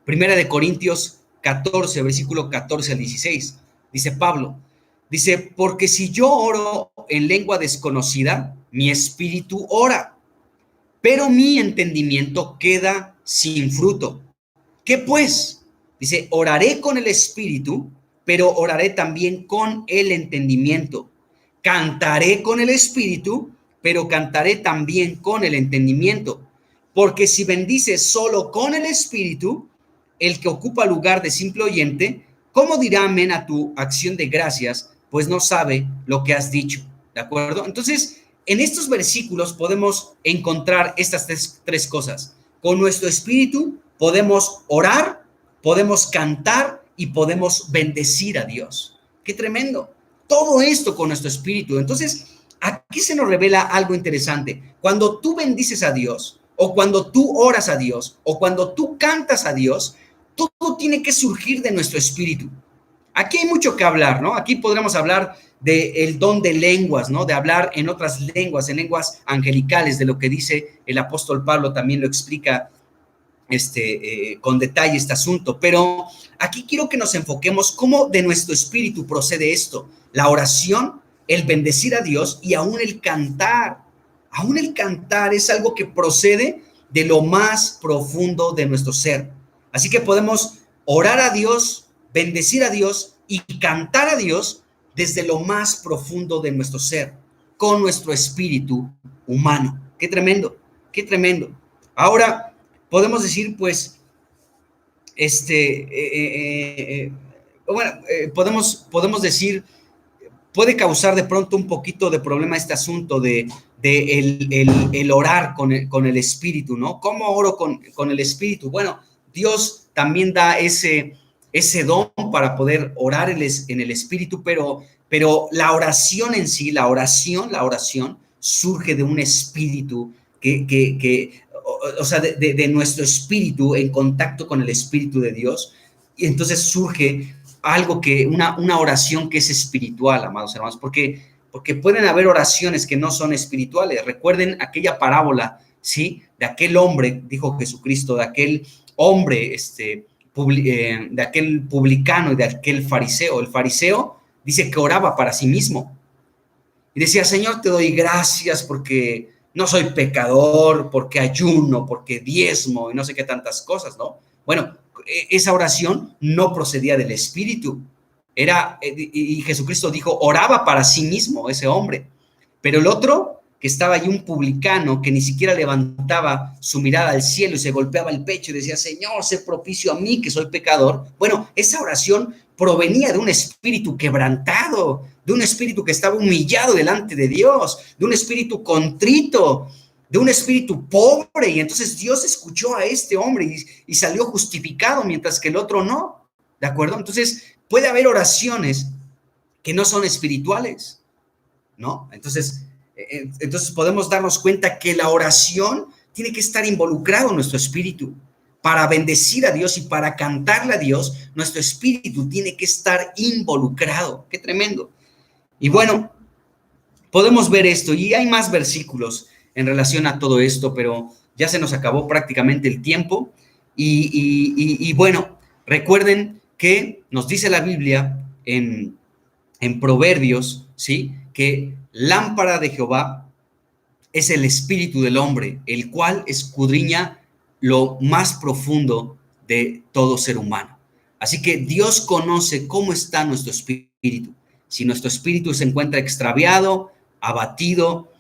Primera de Corintios 14, versículo 14 al 16, dice Pablo, dice, porque si yo oro en lengua desconocida, mi espíritu ora, pero mi entendimiento queda sin fruto. ¿Qué pues? Dice, oraré con el espíritu, pero oraré también con el entendimiento. Cantaré con el espíritu, pero cantaré también con el entendimiento. Porque si bendices solo con el espíritu, el que ocupa lugar de simple oyente, ¿cómo dirá amén a tu acción de gracias? Pues no sabe lo que has dicho. ¿De acuerdo? Entonces, en estos versículos podemos encontrar estas tres cosas. Con nuestro espíritu podemos orar, podemos cantar y podemos bendecir a Dios. ¡Qué tremendo! Todo esto con nuestro espíritu. Entonces, aquí se nos revela algo interesante. Cuando tú bendices a Dios, o cuando tú oras a Dios, o cuando tú cantas a Dios, todo tiene que surgir de nuestro espíritu. Aquí hay mucho que hablar, ¿no? Aquí podríamos hablar del don de lenguas, ¿no? De hablar en otras lenguas, en lenguas angelicales, de lo que dice el apóstol Pablo, también lo explica con detalle este asunto, pero aquí quiero que nos enfoquemos cómo de nuestro espíritu procede esto, la oración, el bendecir a Dios y aún el cantar. Aún el cantar es algo que procede de lo más profundo de nuestro ser. Así que podemos orar a Dios, bendecir a Dios y cantar a Dios desde lo más profundo de nuestro ser, con nuestro espíritu humano. Qué tremendo, qué tremendo. Ahora, podemos decir, pues, podemos decir, puede causar de pronto un poquito de problema este asunto de el orar con el espíritu, ¿no? ¿Cómo oro con el espíritu? Bueno, Dios también da ese don para poder orar en el espíritu, pero la oración en sí, la oración surge de un espíritu o sea, de nuestro espíritu en contacto con el espíritu de Dios, y entonces surge algo una oración que es espiritual, amados hermanos, porque pueden haber oraciones que no son espirituales. Recuerden aquella parábola, ¿sí? De aquel hombre, dijo Jesucristo, de aquel hombre, de aquel publicano y de aquel fariseo. El fariseo dice que oraba para sí mismo y decía, Señor, te doy gracias porque no soy pecador, porque ayuno, porque diezmo y no sé qué tantas cosas, ¿no? Bueno, esa oración no procedía del espíritu. Y Jesucristo dijo, oraba para sí mismo ese hombre. Pero el otro, que estaba allí, un publicano, que ni siquiera levantaba su mirada al cielo y se golpeaba el pecho y decía, Señor, sé propicio a mí que soy pecador. Bueno, esa oración provenía de un espíritu quebrantado, de un espíritu que estaba humillado delante de Dios, de un espíritu contrito, de un espíritu pobre. Y entonces Dios escuchó a este hombre y salió justificado, mientras que el otro no. ¿De acuerdo? Entonces puede haber oraciones que no son espirituales, ¿no? Entonces podemos darnos cuenta que la oración tiene que estar involucrado en nuestro espíritu. Para bendecir a Dios y para cantarle a Dios, nuestro espíritu tiene que estar involucrado. ¡Qué tremendo! Y bueno, podemos ver esto y hay más versículos en relación a todo esto, pero ya se nos acabó prácticamente el tiempo. Y bueno, recuerden que nos dice la Biblia en Proverbios, ¿sí? Que lámpara de Jehová es el espíritu del hombre, el cual escudriña lo más profundo de todo ser humano. Así que Dios conoce cómo está nuestro espíritu. Si nuestro espíritu se encuentra extraviado, abatido,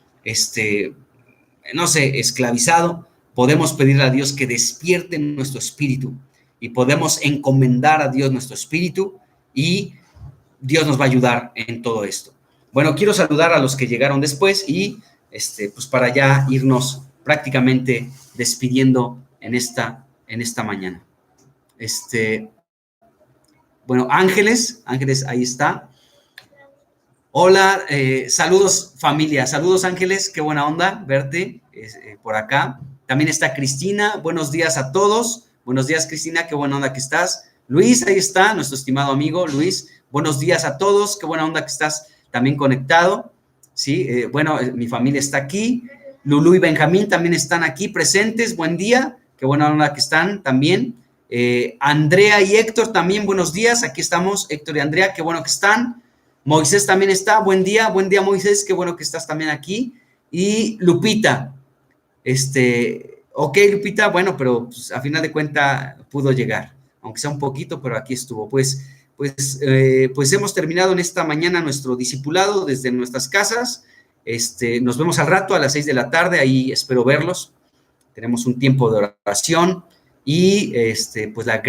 no sé, esclavizado, podemos pedirle a Dios que despierte nuestro espíritu y podemos encomendar a Dios nuestro espíritu y Dios nos va a ayudar en todo esto. Bueno, quiero saludar a los que llegaron después y pues para ya irnos prácticamente despidiendo en esta mañana. Bueno, Ángeles, ahí está. Hola, saludos familia, saludos Ángeles, qué buena onda verte por acá. También está Cristina, buenos días a todos. Buenos días Cristina, qué buena onda que estás. Luis, ahí está, nuestro estimado amigo Luis. Buenos días a todos, qué buena onda que estás también conectado. Sí, bueno, mi familia está aquí. Lulú y Benjamín también están aquí presentes. Buen día, qué buena onda que están también. Andrea y Héctor también, buenos días. Aquí estamos, Héctor y Andrea, qué bueno que están. Moisés también está, buen día Moisés, qué bueno que estás también aquí. Y Lupita, ok Lupita, bueno, pero pues, a final de cuentas pudo llegar, aunque sea un poquito, pero aquí estuvo. Pues hemos terminado en esta mañana nuestro discipulado desde nuestras casas. Nos vemos al rato a las 6 de la tarde, ahí espero verlos. Tenemos un tiempo de oración y pues la